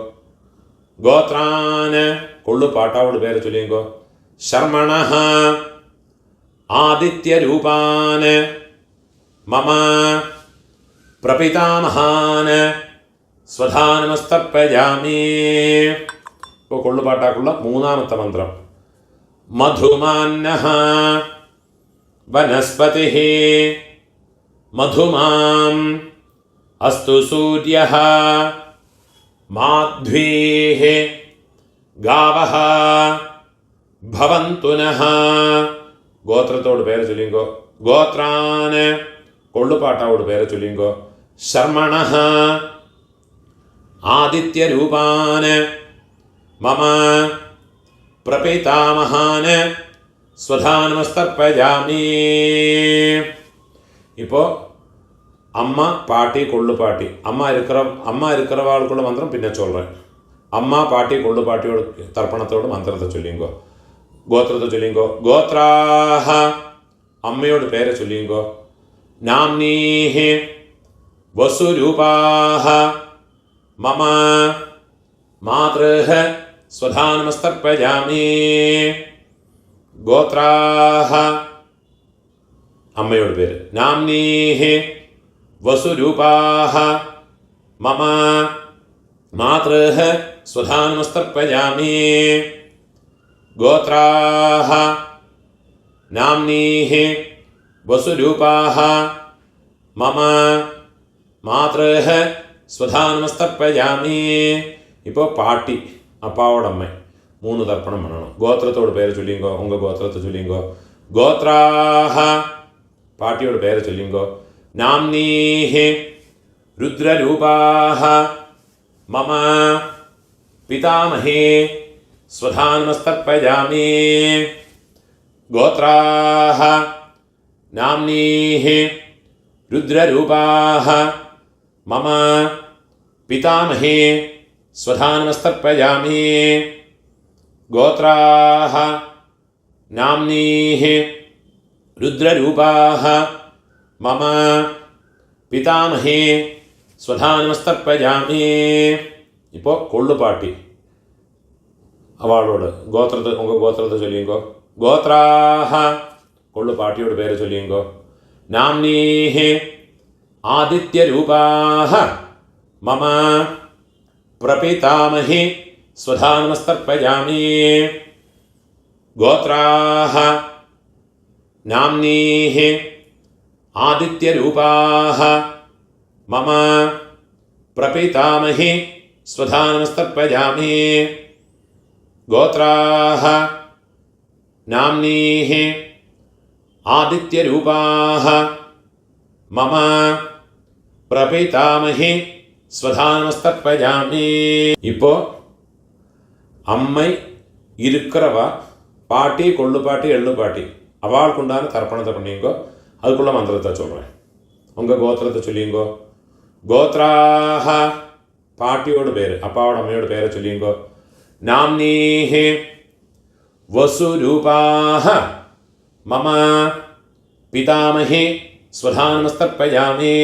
ഗോത്രാന് കൊള്ളുപാട്ടാവോട് പേര് ചൊല്ലിങ്കോ. ശർമ്മണഃ ആദിത്യരൂപാന് മമ പ്രപിതാമഹാന് സ്വധാനമസ്തർപ്പയാമി. ഇപ്പോൾ കൊള്ളുപാട്ടാക്കുള്ള മൂന്നാമത്തെ മന്ത്രം. മധുമാന്നഃ വനസ്പതിഃ മധുമാം അസ്തു സൂര്യഃ മാധ്വീഃ ഗാവഃ ഭവന്തു നഃ. ഗോത്രത്തോട് പേര് ചൊല്ലിങ്കോ. ഗോത്രാന് കൊള്ളുപാട്ടാവോട് പേര് ചൊല്ലിങ്കോ. ശർമ്മണഃ ആദിത്യരൂപാന് മമ പ്രപിതാമഹാന് സ്വധാനമസ്തർപ്പയാമി. ഇപ്പോൾ അമ്മ പാട്ടി കൊള്ളുപാട്ടി. അമ്മ இருக்கிறவாளுக்குள்ள மந்திரம் പിന്നെ சொல்கிறேன். അമ്മ പാട്ടി കൊള്ളുപാട്ടിയോട് തർപ്പണത്തോട് മന്ത്രത്തെ ചൊല്ലിങ്കോ. ഗോത്രത്തെ ചൊല്ലിങ്കോ. ഗോത്രാഹ അമ്മയോട് പേരെ ചൊല്ലിങ്കോ. നാംനീഃ വസുരൂപാഹ മമ മാതൃഃ സ്വധാനമസ്തർപ്പയാമി. ഗോത്രാഹ അമ്മയോട് പേര്. നാംനീഃ വസുരൂപാഹ മമ മാതൃഃ സ്വധാനമസ്തർപ്പയാമി. ഗോത്രാഹ നാംനീഃ വസുരൂപാഹ മമ മാതൃഃ സ്വധാനമസ്തർപ്പയാമി. ഇപ്പോൾ പാട്ടി അപ്പാവോടമ്മ മൂന്ന് തർപ്പണം വേണം. ഗോത്രത്തോട് പേര് ചൊല്ലിങ്കോ. ഉങ്ക ഗോത്രത്തെ ചൊല്ലിങ്കോ. ഗോത്രാഹ പാട്ടിയോട് പേര് ചൊല്ലിങ്കോ. നാംനീഃ രുദ്രരൂപാഹ മമ പിതാമഹേ സ്വധാനമസ്തർപ്പയാമി. ഗോത്രാഹ നാംനീഃ രുദ്രരൂപാഹ മമ പിതാമഹേ സ്വധാനമസ്തർപ്പയാമി. ഗോത്രാഹ നാംനീഃ രുദ്രരൂപാഹ മമ പിതാമഹേ സ്വധാനമസ്തർപ്പയാമി. ഇപ്പോൾ കൊള്ളുപാട്ടി അവളോട് ഗോത്രത്തെ ചൊല്ലിങ്കോ. ഗോത്രാഹ കൊള്ളുപാട്ടിയോട് പേര് ചൊല്ലിങ്കോ. നാംനീഃ ആദിത്യരൂപാഹ മമ പ്രപിതാമഹേ സ്വധാനമസ്തർപ്പയാമി. ഗോത്രാഹ നാംനീഃ ആദിത്യരൂപാഹ മമ പ്രപിതാമഹേ സ്വധാനമസ്തർപ്പയാമി. ഗോത്രാഹ നാംനീഃ ആദിത്യരൂപാഹ മമ പ്രപിതാമഹേ സ്വധാനമസ്തർപ്പയാമി. ഇപ്പോൾ അമ്മ இருக்கிறவ பாட்டி கொள்ளுப்பாட்டி எள்ளுப்பாட்டி அவளுக்குண்டான தர்ப்பணத்தை பண்ணிங்கோ. அதுக்குள்ள மந்திரத்தை சொல்கிறேன். உங்கள் கோத்திரத்தை சொல்லிங்கோ. கோத்ராஹ பாட்டியோட பேர் அப்பாவோட அம்மையோட பேரை சொல்லிங்கோ. நாம்னீஹ வசுரூபாஹ மம பிதாமஹே ஸ்வதானமஸ்தர்ப்பயாமி.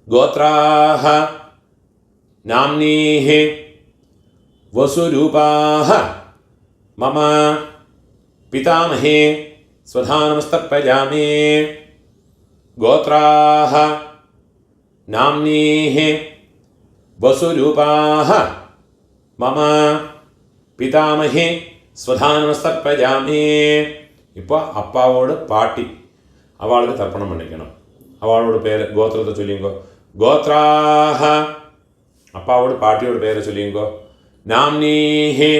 கோத்ராஹ நாம்னீஹ വസുരൂപാഹ മമ പിതാമഹേ സ്വധാനമസ്തർപ്പയാമി. ഗോത്രാഹ നാംനീഃ വസുരൂപാഹ മമ പിതാമഹേ സ്വധാനമസ്തർപ്പയാമി. ഇപ്പോൾ അപ്പാവോട് പാട്ടി അവൾക്ക് തർപ്പണം பண்ணிக்கணும். അവളോട് പേര് ഗോത്രത്തെ ചൊല്ലിങ്കോ. ഗോത്രാഹ അപ്പാവോട് പാട്ടിയോട് പേര് ചൊല്ലിങ്കോ. നാംനീഹി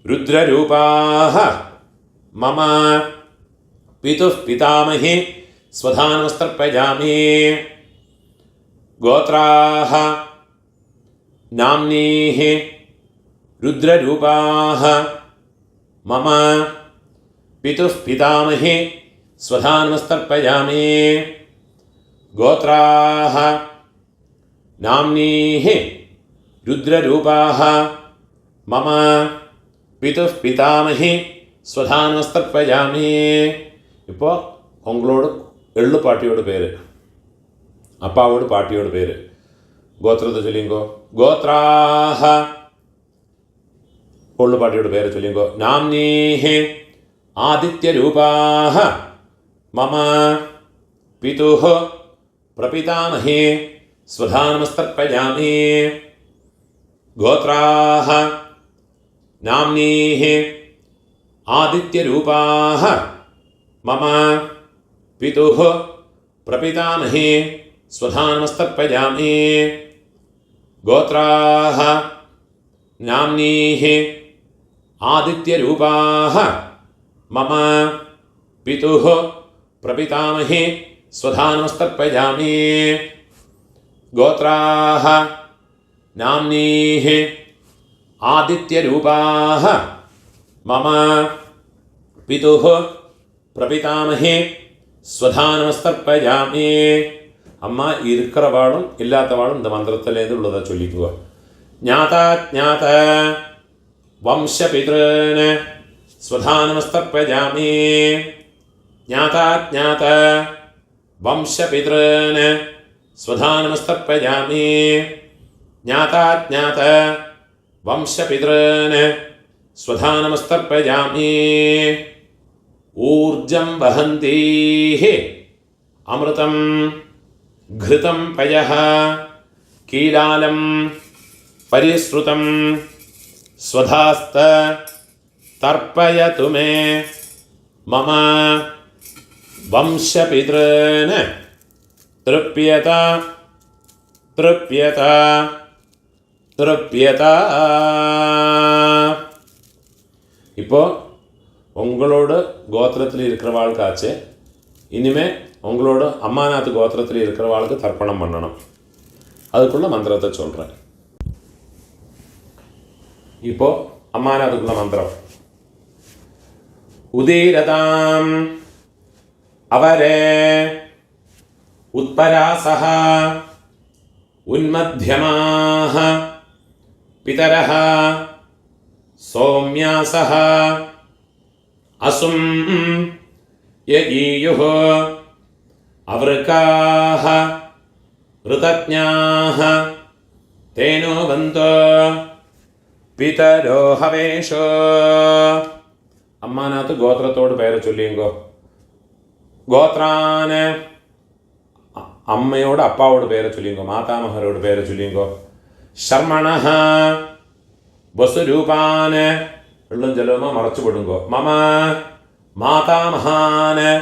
രുദ്രരൂപാഹ മമ പിതുഃ പിതാമഹി സ്വധാനമസ്തർപ്പയാമി. ഗോത്രാഹ നാംനീഹി രുദ്രരൂപാഹ മമ പിതുഃ പിതാമഹി സ്വധാനമസ്തർപ്പയാമി. ഗോത്രാഹ നാംനീഹി രുദ്രരൂപാഹ മമ പിതുഃ പിതാമഹി സ്വധാനമസ്തർപ്പയാമി. ഇപ്പോൾ ഉങ്ങളോട് എള്ളുപാട്ടിയോട് പേര്, അപ്പാവോട് പാട്ടിയോട് പേര്. ഗോത്രത്തെ ചൊല്ലിങ്കോ. ഗോത്രാഹ പൊള്ളുപാട്ടിയോട് പേര് ചൊല്ലിങ്കോ. നാംനീഹി ആദിത്യരൂപാഹ മമ പിതുഃ പ്രപിതാമഹി സ്വധാനമസ്തർപ്പയാമി. ഗോത്രാഹ നാംനീഹി ആദിത്യരൂപാഹ മമ പിതുഃ പ്രപിതാമഹി സ്വധാനമസ്തർപ്പയാമി. ഗോത്രാഹ നാംനീഹി ആദിത്യരൂപാഹ മമ പിതുഃ പ്രപിതാമഹി സ്വധാനമസ്തർപ്പയാമി. ഗോത്രാഹ നാംനീഹി ആദിത്യരൂപാഹ മമ പിതുഃ പ്രപിതാമഹി സ്വധാനമസ്തർപ്പയാമി. അമ്മ இருக்கிறவாളുம் இல்லாதவாளும் இந்த மந்திரத்திலேருந்து உள்ளதை சொல்லிக்குவா. ஞாதாஜ்ஞாத வம்சபித்ருன் स्वधानमस्तर्पयामि. ज्ञाताज्ञात वंशपितॄन् स्वधानमस्तर्पयामि. ज्ञाताज्ञात वंशपितॄन् स्वधानमस्तर्पयामि. ऊर्जं वहन्तीः अमृतं घृतं पयः कीलालं परिसृतं स्वधास्त तर्पयतु मे मम वंशपितॄन् तृप्यत तृप्यत तृप्यत. இப்போ உங்களோட கோத்திரத்தில் இருக்கிறவாளுக்காச்சு இனிமே உங்களோட அம்மாநாத் கோத்திரத்தில் இருக்கிறவாளுக்கு தர்ப்பணம் பண்ணணும். அதுக்குள்ள மந்திரத்தை சொல்கிறேன். இப்போ அம்மாநாத்துக்குள்ள மந்திரம். உதீரதாம் அவரே உத்பராசஹ உன்மத்யமாஹ பிதரஹ சௌம்யாசஹ அசும் யஈயுஹ அவருக்காஹ ऋतज्ञाः तेनो बन्तो पितरो हवेशो. അമ്മാനാത്ത് ഗോത്രത്തോട് പേര് ചൊല്ലിയെങ്കോ. ഗോത്രാന് അമ്മയോട് അപ്പാവോട് പേര് ചൊല്ലിയെങ്കോ. മാതാമഹരോട് പേര് ചൊല്ലിയെങ്കോ. ശർമ്മണഃ വസുരൂപാന് വെള്ളം ജലവുമ മറച്ചുപെടുങ്കോ. മമ മാതാമഹാന്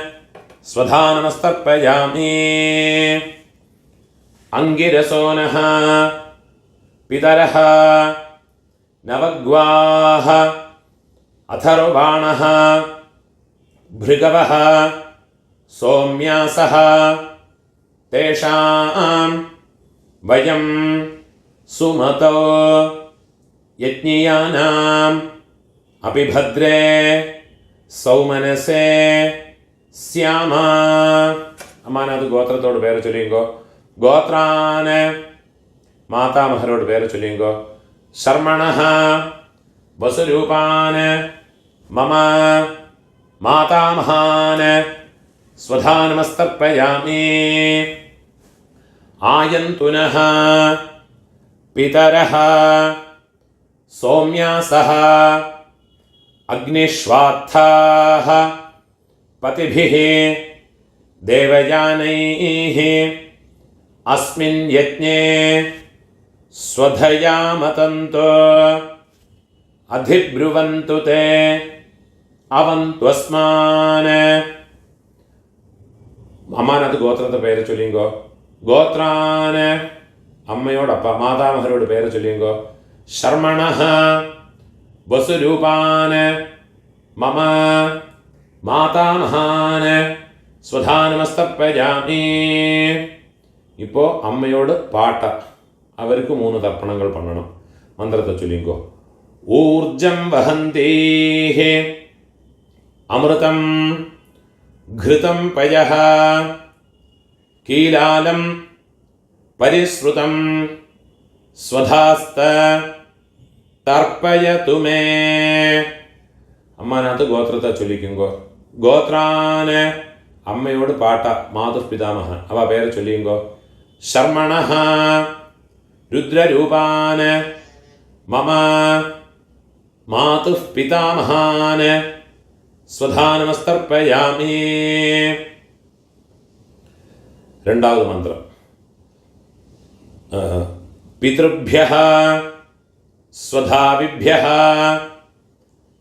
സ്വധാനമസ്തർപ്പയാമി. അംഗിരസോനഃ പിതരഃ നവഗ്വാः അഥർവാണഃ ഭൃഗവഃ സൗമ്യാസഃ തേഷാം വയം സുമതോ യജ്ഞിയാനാം അപിഭദ്രേ സൗമനസേ സ്യാമ. അമ്മാനത് ഗോത്രത്തോട് പേര് ചൊല്ലിയെങ്കോ. ഗോത്രാന് മാതാമഹരോട് പേര് ചൊല്ലിയെങ്കോ. ശർമ്മണഃ വസുരൂപാന് മമ മാതാമഹാന് സ്വധാനമസ്തർപ്പയാമി. ആയന്തുനഃ പിതരഃ സൗമ്യാസഃ അഗ്നിഷ്വാത്ഥാഃ പതിഭിഃ ദേവയാനൈഃ അസ്മിन् യജ്ഞേ സ്വധയാമതന്തു അധിബ്രുവന്തു തേ അവന്ത്വസ്മാൻ അമ്മാനത്ത് ഗോത്രത്തെ പേര് ചൊല്ലിങ്കോ. ഗോത്രാന് അമ്മയോടപ്പ മാതാമഹരോട് പേര് ചൊല്ലിങ്കോ. ശർമ്മണഃ വസുരൂപാന് മമ മാതാമഹാന് സ്വധാനമസ്തർപ്പയാമി. ഇപ്പോൾ അമ്മയോട് പാട്ട, അവർക്ക് 3 തർപ്പണങ്ങൾ പണണം. മന്ത്രത്തെ ചൊല്ലിങ്കോ. ഊർജം വഹന്തേഃ അമൃതം ഘൃതം പയഃ കീലാലം പരിശ്രുതം സ്വധാസ്ത തർപ്പയതു മേ. അമ്മാനത്ത് ഗോത്രത്തെ ചൊല്ലിക്കുങ്കോ. ഗോത്രാന് അമ്മയോട് പാട്ട മാതുപിതാമഹ, അവ പേര് ചൊല്ലിയുങ്കോ. ശർമ്മണഃ രുദ്രരൂപാന് മമ മാതുപിതാമഹാന് സ്വധാനമസ്തർപ്പയാമി. രണ്ടാമത് മന്ത്രം. പിതൃഭ്യഃ സ്വധാവിഭ്യഃ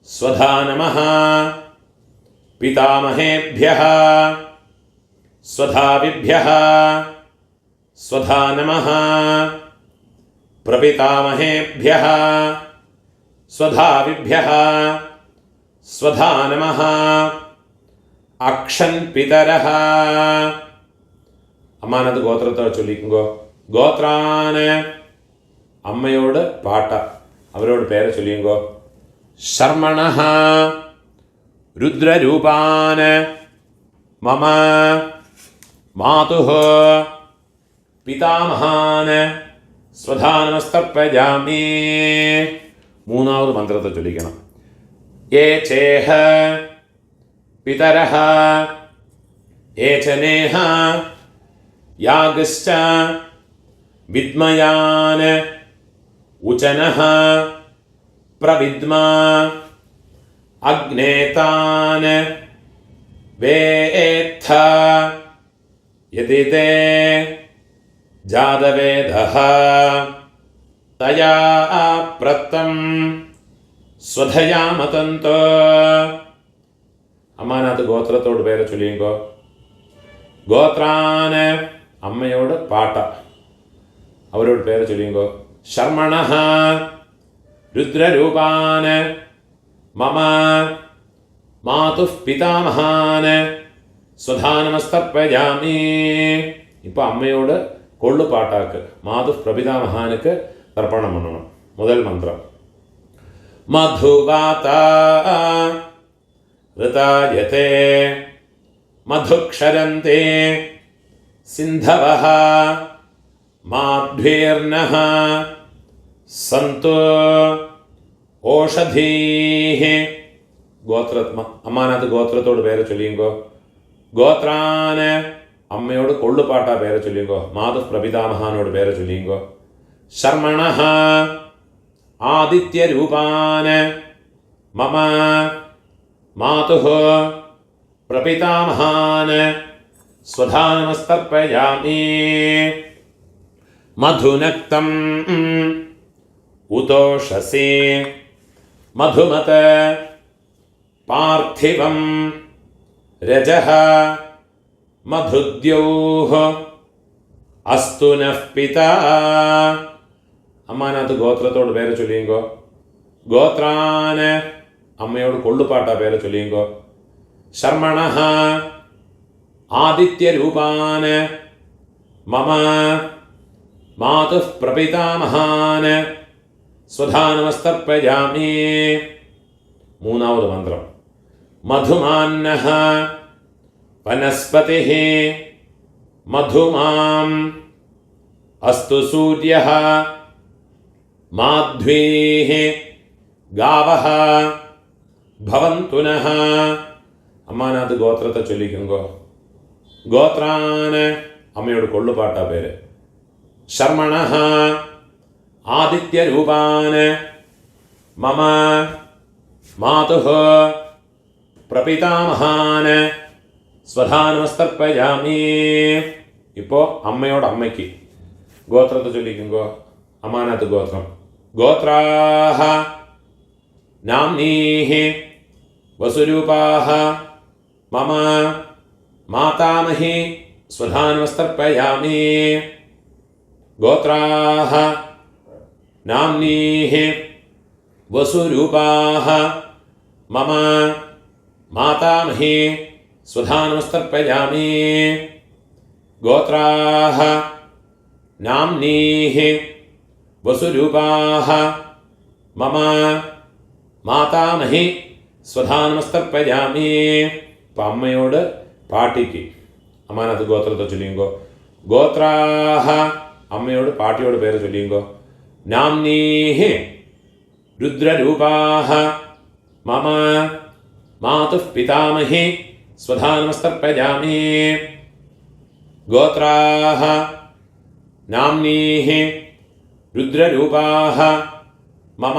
സ്വധാ നമഃ. പിതാമഹേഭ്യഃ സ്വധാവിഭ്യഃ സ്വധാ നമഃ. പ്രപിതാമഹേഭ്യഃ സ്വധാവിഭ്യഃ സ്വധാ നമഃ. അക്ഷൻ പിതരഃ. അമ്മാനത് ഗോത്രത്തെ ചൊല്ലിക്കുങ്കോ. ഗോത്രാന് അമ്മയോട് പാട്ട, അവരോട് പേര് ചൊല്ലിയുങ്കോ. ശർമ്മണഃ രുദ്രരൂപാന് മമ മാതുഃ പിതാമഹാന് സ്വധാനമസ്തർപ്പയാമി. മൂന്നാമത് മന്ത്രത്തെ ചൊല്ലിക്കണം. യേ ചേഹ പിതരഃ യേ ച നേഹ യാഗശ്ച വിദ്മയാന് ഉചനഃ പ്രവിദ്മ അഗ്നേതാന് വേത്ഥ യതി തേ ജാതവേദഃ തയാ പ്രത്തം സ്വധയാമതന്തോ. അമ്മാനത്ത് ഗോത്രത്തോട് പേര് ചൊല്ലിയുങ്കോ. ഗോത്രാന് അമ്മയോട് പാട്ട, അവരോട് പേര് ചൊല്ലിയുങ്കോ. ശർമ്മണഃ രുദ്രരൂപാന് മമ മാതുഃ പിതാമഹാന് സ്വധാനമസ്തർപ്പയാമി. ഇപ്പം അമ്മയോട് കൊള്ളുപാട്ടാക്ക് മാതുഃ പ്രപിതാമഹാനുക്ക് തർപ്പണം പണണം. മുതൽ മന്ത്രം. മധുവാത ഋതായതേ മധുക്ഷരന്തേ സിന്ധവഃ മാധ്വീർനഃ സന്തു ഓഷധീഃ. അമ്മാനത്ത് ഗോത്രത്തോട് പേര് ചൊല്ലിയുങ്കോ. ഗോത്രാന് അമ്മയോട് കൊള്ളുപാട്ട പേര് ചൊല്ലിയുങ്കോ. മാതുഃ പ്രപിതാമഹാനോട് പേര് ചൊല്ലിയുങ്കോ. ശർമ്മണഃ ആദിത്യരൂപാന് മമ മാതുഃ പ്രപിതാമഹാന് സ്വധാനമസ്തർപ്പയാമി. മധുനക്തം ഉതോഷസി മധുമത് പാർത്ഥിവം രജഃ മധുദ്യോഃ അസ്തു നഃ പിതാ. അമ്മാനത്ത് ഗോത്രത്തോട് പേര് ചൊല്ലിയുങ്കോ. ഗോത്രാന് അമ്മയോട് കൊള്ളുപാട്ട പേര് ചൊല്ലിയുങ്കോ. ശർമ്മണഃ ആദിത്യരൂപാന് മമ മാതുഃ പ്രപിതാമഹാന് സ്വധാനമസ്തർപ്പയാമി. മൂന്നാമത് മന്ത്രം. മധുമാന്നഃ വനസ്പതിഃ മധുമാം അസ്തു സൂര്യഃ മാധ്വീഃ ഗാവഃ ഭവന്തു നഃ. അമ്മാനത്ത് ഗോത്രത്തെ ചൊല്ലിക്കുങ്കോ. ഗോത്രാന് അമ്മയോട് കൊള്ളുപാട്ട പേര്. ശർമ്മണഃ ആദിത്യരൂപാന് മമ മാതുഃ പ്രപിതാമഹാന് സ്വധാനമസ്തർപ്പയാമി. ഇപ്പോൾ അമ്മയോട് അമ്മയ്ക്ക് ഗോത്രത്തെ ചൊല്ലിക്കുങ്കോ. അമ്മാനത്ത് ഗോത്രം. ഗോത്രാഃ നാംനീഃ വസുരൂപാഃ മമ मातामही स्वधानमस्तर्पयामि। गोत्राः नाम्नीः वसुरूपाः मम मातामही स्वधानमस्तर्पयामि। गोत्राः नाम्नीः वसुरूपाः मम മാതാമഹി സ്വധാനമസ്തർപ്പയാമി. ഇപ്പം അമ്മയോട് പാട്ടിക്ക് അമ്മാനത്ത് ഗോത്രത്തെ ചൊല്ലിയുങ്കോ. ഗോത്രാഹ അമ്മയോട് പാട്ടിയോട് പേര് ചൊല്ലിയുങ്കോ. നാംനീഹി രുദ്രരൂപാഹ മമ മാതുഃ പിതാമഹി സ്വധാനമസ്തർപ്പയാമി. ഗോത്രാഹ നാംനീഹി രുദ്രരൂപാഹ മമ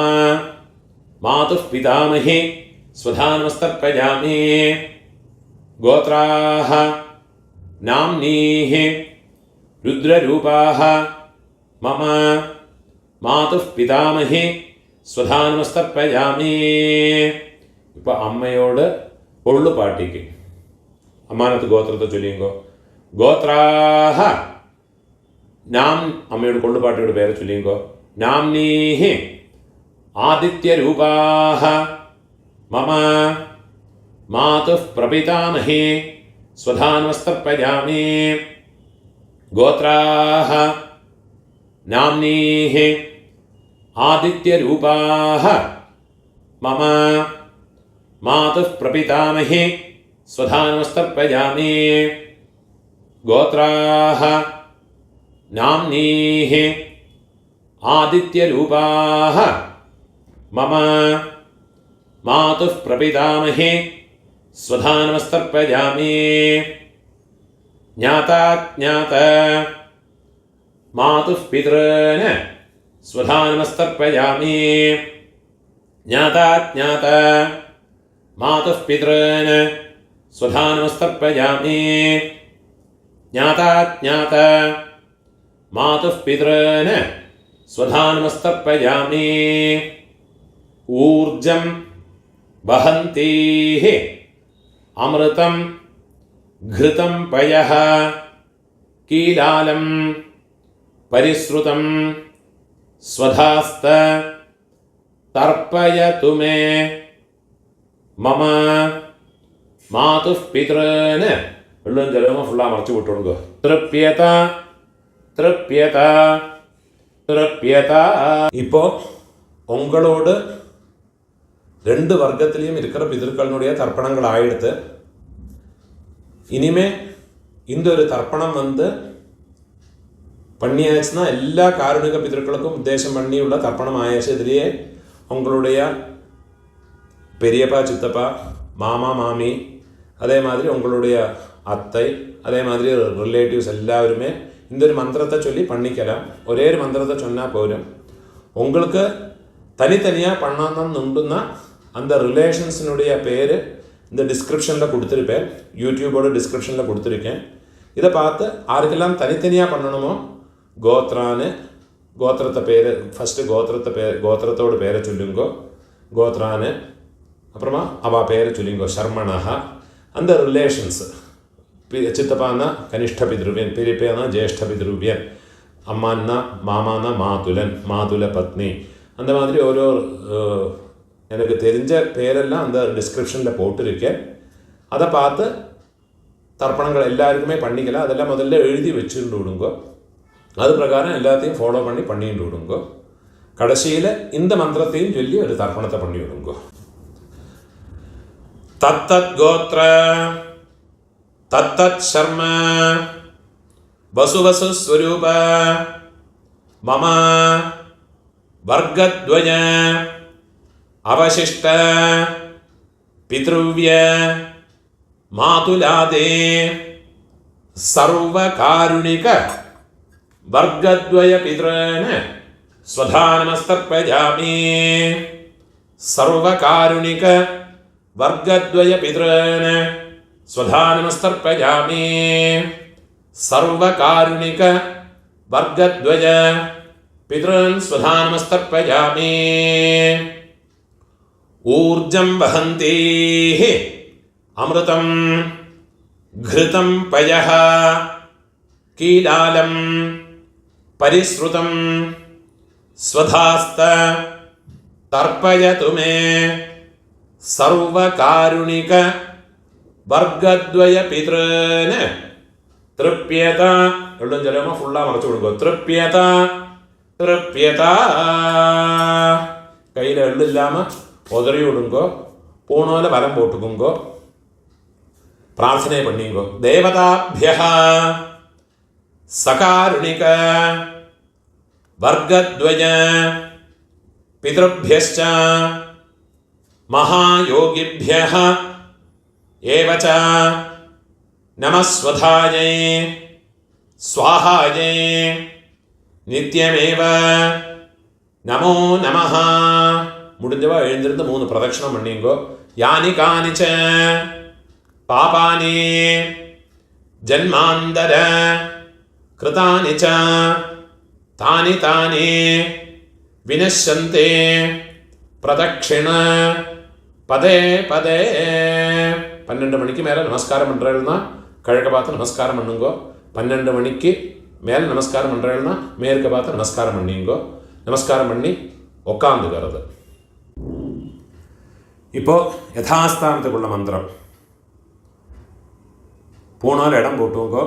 മാതുഃ പിതാമഹി സ്വധാനമസ്തർപ്പയാമി. ഗോത്രാഹ നാംനീഹി രുദ്രരൂപാഹ മമ മാതുഃ പിതാമഹി സ്വധാനമസ്തർപ്പയാമി. ഇപ്പം അമ്മയോട് ഒള്ളു പാട്ടിക്ക് അമ്മാനത്ത് ഗോത്രത്തെ ചൊല്ലിയുങ്കോ. ഗോത്രാഹ നാം അമ്മയോട് കൊള്ളുപാട്ടിയോട് പേരെ ചൊല്ലിയുങ്കോ. നാംനീഹി ആദിത്യരൂപാഹ മമ മാതുഃ പ്രപിതാമഹി സ്വധാനമസ്തർപ്പയാമി. ഗോത്രാഹ നാംനീഹി ആദിത്യരൂപാഹ മമ മാതുഃ പ്രപിതാമഹി സ്വധാനമസ്തർപ്പയാമി. ഗോത്രാഹ നാംനീഹി ആദിത്യരൂപാഹ മമ മാതുഃ പ്രപിതാമഹി സ്വധാനമസ്തർപ്പയാമി. ജ്ഞാതാജ്ഞാത മാതുഃ പിതॄൻ സ്വധാനമസ്തർപ്പയാമി. ജ്ഞാതാജ്ഞാത മാതുഃ പിതॄൻ സ്വധാനമസ്തർപ്പയാമി. ജ്ഞാതാജ്ഞാത മാതുഃ പിതॄൻ സ്വധാനമസ്തർപ്പയാമി. ഊർജം വഹന്തീഃ അമൃതം ഘൃതം പയഃ കീലാലം പരിശ്രുതം സ്വധാസ്ത തർപ്പയതു മേ മമ മാതുഃ പിതॄൻ. വെള്ളം ജലമോ ഫുള്ളാ മറച്ചു വിട്ടു കൊടുക്കുക. തൃപ്യത തൃപ്യത തൃപ്യത. ഇപ്പോൾ ഉങ്ങളോട് ரெண்டு வர்க்கத்திலையும் இருக்கிற பிதர்களுடைய தர்ப்பணங்களாயிடுத்து. இனிமே இந்த ஒரு தர்ப்பணம் பண்ணியாச்சுன்னா எல்லா காருணிக பிதர்களுக்கும் உத்தேசம் பண்ணியுள்ள தர்ப்பணம் ஆயாச்சு. இதுலேயே உங்களுடைய பெரியப்பா சித்தப்பா மாமா மாமி அதே மாதிரி உங்களுடைய அத்தை அதே மாதிரி ரிலேட்டிவ்ஸ் எல்லாருமே இந்த ஒரு மந்திரத்தை சொல்லி பண்ணிக்கலாம். ஒரே ஒரு மந்திரத்தை சொன்னால் போதும். உங்களுக்கு தனித்தனியாக பண்ணணும்னா அந்த ரிலேஷன்ஸினுடைய பேர் இந்த டிஸ்கிரிப்ஷனில் கொடுத்துருப்பேன். யூடியூபோட டிஸ்கிரிப்ஷனில் கொடுத்துருக்கேன். இதை பார்த்து யாருக்கெல்லாம் தனித்தனியாக பண்ணணுமோ கோத்ரான்னு கோத்திரத்தை பேர் ஃபஸ்ட்டு கோத்திரத்தோட பேரை சொல்லுங்கோ. கோத்ரான்னு அப்புறமா அவள் பேரை சொல்லிங்கோ. சர்மணா அந்த ரிலேஷன்ஸ். சித்தப்பான்னா கனிஷ்ட பித்ருவியன், பெரியப்பேனா ஜேஷ்ட பித்ருவியன், அம்மான்னா மாமானா மாதுலன் மாதுல பத்னி. அந்த மாதிரி ஓரோ எனக்கு தெரிஞ்ச பேரெல்லாம் அந்த டிஸ்கிரிப்ஷனில் போட்டிருக்கேன். அதை பார்த்து தர்ப்பணங்கள் எல்லாருக்குமே பண்ணிக்கலாம். அதெல்லாம் முதல்ல எழுதி வச்சுட்டு விடுங்கோ. அது பிரகாரம் எல்லாத்தையும் ஃபாலோ பண்ணிட்டு விடுங்கோ. கடைசியில் இந்த மந்திரத்தையும் சொல்லி ஒரு தர்ப்பணத்தை பண்ணி விடுங்கோ. தத்தத் கோத்ர தத்தத் சர்ம வசுவசு ஸ்வரூப மம வர்க்கத்வய அவசிஷ்ட பித்ருவ்ய மாதுலாதே சர்வகாருணிக வர்க்கத்வய பித்ரன் ஸ்வதானமஸ்தர்ப்பயாமி. சர்வகாருணிக வர்க்கத்வய பித்ரன் ஸ்வதானமஸ்தர்ப்பயாமி. சர்வகாருணிக வர்க்கத்வய பித்ரன் ஸ்வதானமஸ்தர்ப்பயாமி. ஊர்ஜம் வஹந்தீஹ அமிர்தம் ഘൃതം പയഃ കീലാലം പരിശ്രുതം സ്വധാസ്ത തർപ്പയതു മേ സർവകാരുണിക വർഗദ്വയ പിതൃന് തൃപ്യത. എള്ളും ചിലപ്പോൾ ഫുള്ളാ മറച്ചു കൊടുക്കുക. തൃപ്യത തൃപ്യത. കയ്യിൽ എള്ളില്ലാമ ഒതറി വിടുങ്കോ പൂണോല വലം പോട്ടുക്കുങ്കോ പ്രാർത്ഥനയെ പണിയുങ്കോ. ദേവതാഭ്യഃ സകാരുണിക വർഗദ്വയ പിതൃഭ്യശ്ച മഹായോഗിഭ്യഃ ഏവച നമസ്വധായൈ സ്വാഹായൈ നിത്യമേവ நமோ நமஹ. முடிஞ்சவா எழுந்திருந்து 3 பிரதட்சணம் பண்ணிங்கோ. யானி கானிச்ச பாபானி ஜன்மாந்தர கிருதானி ச தானி தானி வினஷ்யந்தே பிரதட்சிண பதே பதே. 12 மணிக்கு மேலே நமஸ்காரம் பண்ணுறேன்னா கிழக்க பார்த்து நமஸ்காரம் பண்ணுங்கோ. 12 மணிக்கு மேலே நமஸ்காரம் பண்ணுறேன்னா மேற்க பார்த்து நமஸ்காரம் பண்ணிங்கோ. நமஸ்காரம் பண்ணி உட்காந்துக்கிறது. இப்போ யதாஸ்தானத்துக்குள்ள மந்திரம். பூணால் இடம் போட்டுங்கோ.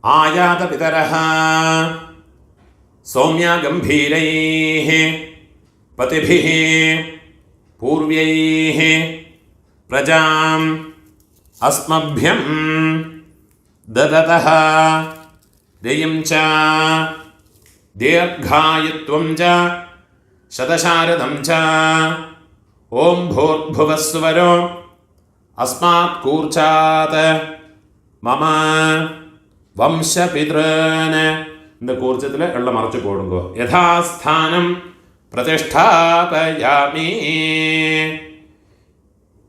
ஆயாத பிதரஹ சௌமியா கம்பீரைஹ பதிபிஹ பூர்வைஹ பிரஜாம் அஸ்மப்யம் தததஹ தேயம் ச दीर्घायुत्वं च शतशारदं च ओं भूर्भुवस्सुवरो अस्मात् कूर्चात् मम वंशपितॄन्. இந்த கூர்ச்சத்தில் எல்லாம் மறைச்சு போடுங்கோ. யதாஸ்தானம் பிரதிஷ்டாபயாமி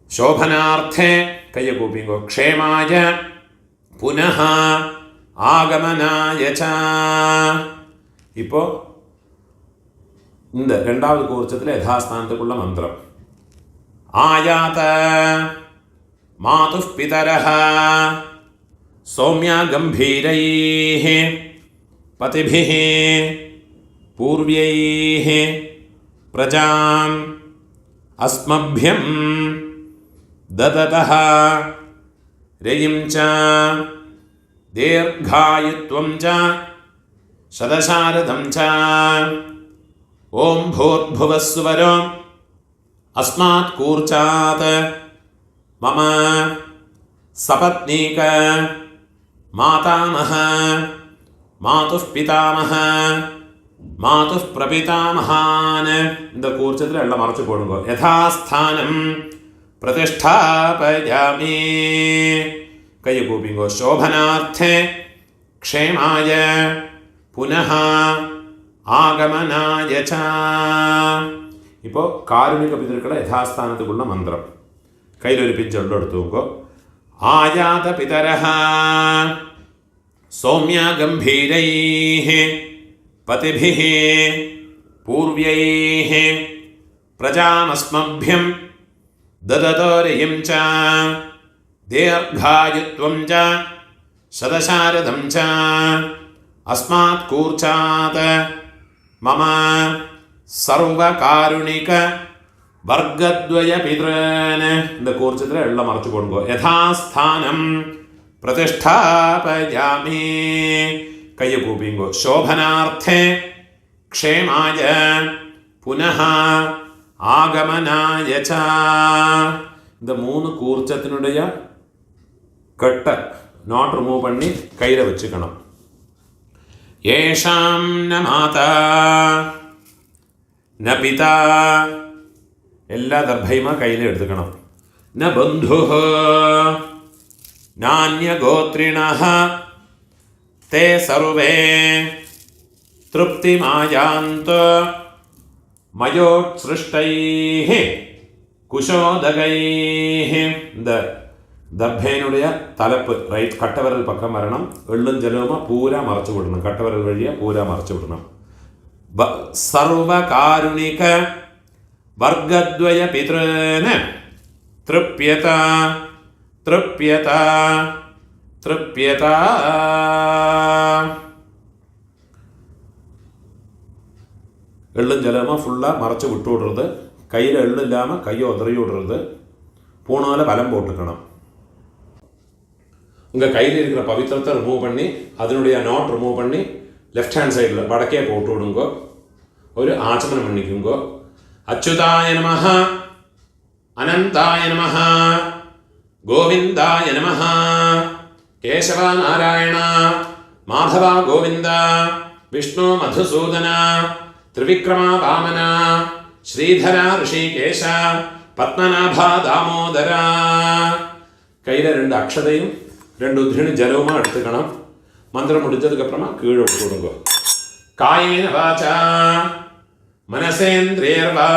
शोभनार्थे கையை கூப்பிங்கோ. க்ஷேமாய புனः ஆகமனாய ச. இப்போ இந்த 2வது கூர்ச்சத்தில் யதாஸ்தானத்துக்குள்ள மந்திரம். ஆயாத மாதுः பிதரः சௌமியா கம்பீரைः பதிபிः பூர்வைः பிரஜாம் அஸ்மப்யம் தததः ரயிம் ச தீர்காயுத்வம் ச शतशारदं च ओं भूर्भुवस्सुवरो अस्मात् कूर्चात् मम सपत्नीक मातामह मातुः पितामह मातुः प्रपितामहान्. இந்த கூர்ச்சத்தில் எல்லாம் மறைச்சு போடுங்க. யதாஸ்தானம் பிரதிஷ்டாபயாமி கையை கூப்பிங்கோ. शोभनार्थे க்ஷேமாய புனः ஆகமனாய ச. இப்போ காருணிக பிதர்களை யதாஸ்தானத்துக்குள்ள மந்திரம். கையில் ஒரு பிஞ்சொல்லு எடுத்துக்கோ. ஆயாத பிதரஹ சௌமியா கம்பீரைஹ பதிபிஹ பூர்வைஹ பிரஜாமஸ்மப்யம் தததோரயம் ச தீர்காயுத்வம் ச சதசாரதம் ச अस्मात् कूर्चात् मम सर्वकारुणिक वर्गद्वय पितॄन्. இந்த கூர்ச்சத்தில் எல்லாம் மறைச்சு போடுங்கோ. யதாஸ்தானம் பிரதிஷ்டாபயாமி கையை கூப்பிங்கோ. शोभनार्थे க்ஷேமாய புனः ஆகமனாய ச. இந்த 3 கூர்ச்சத்தினுடைய கட்ட நாட் ரிமூவ் பண்ணி கையில் வச்சுக்கணும். ஏஷாம் ந மாதா ந பிதா எல்லா தர்பையுமா கையில் எடுத்துக்கணும். ந பந்து நான்யகோத்ரிணः தே சர்வே திருப்திமாயாந்து மயோத்ஸ்ருஷ்டைः குஷோதகைः. இந்த தர்பேனுடைய தலைப்பு ரைட் கட்டவரல் பக்கம் வரணும். எள்ளும் ஜலவுமா பூரா மறைச்சு விடணும். கட்டவரல் வழியாக பூரா மறைச்சு விடணும். சர்வகாருணிக வர்கத்வய பிதॄன் திருப்யத திருப்யத திருப்யத. எள்ளும் ஜலமாக ஃபுல்லாக மறைச்சி விட்டு விடுறது, கையில் எள்ளு இல்லாமல் கையை உதறி விடுறது, பூனால் பலம் போட்டுக்கணும். உங்கள் கையில் இருக்கிற பவித்திரத்தை ரிமூவ் பண்ணி அதனுடைய நாட் ரிமூவ் பண்ணி லெஃப்ட் ஹேண்ட் சைடில் வடக்கே போட்டு விடுங்கோ. ஒரு ஆச்சமனம் பண்ணிக்குங்கோ. அச்சுதாய நமஹ, அனந்தாய நமஹ, கோவிந்தாய நமஹ, கேசவா நாராயண, மாதவா கோவிந்த, விஷ்ணு மதுசூதன, திரிவிக்ரமா வாமன, ஸ்ரீதரா ரிஷிகேஷ, பத்மநாபா தாமோதரா. கையில் 2 அக்ஷதையும் 2 உத்ரிணி ஜலவுமா எடுத்துக்கணும். மந்திரம் முடிஞ்சதுக்கப்புறமா கீழே விட்டு விடுங்க. காயேன வாச்சா மனசேந்திரியர்வா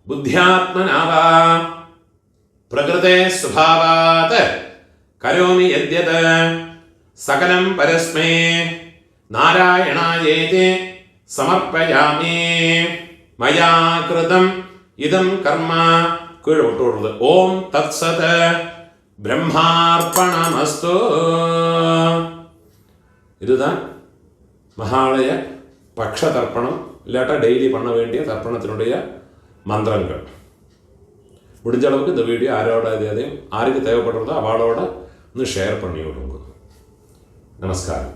புத்தியாத்மனா வா பிரகிருதே சுபாவாத் கரோமி யத்யத் சகலம் பரஸ்மே நாராயணாயேதி சமர்ப்பயாமி. மயா கிருதம் இதம் கர்ம கீழே விட்டு விடுறது. ஓம் தத் சத் பிரம்மார்ப்பணமஸ்து. இதுதான் மகாலய பக்ஷ தர்ப்பணம், இல்லாட்டா டெய்லி பண்ண வேண்டிய தர்ப்பணத்தினுடைய மந்திரங்கள். முடிஞ்ச அளவுக்கு இந்த வீடியோ யாரோட எதையும் யாருக்கு தேவைப்படுறதோ அவளோட ஷேர் பண்ணி விடுங்க. நமஸ்காரம்.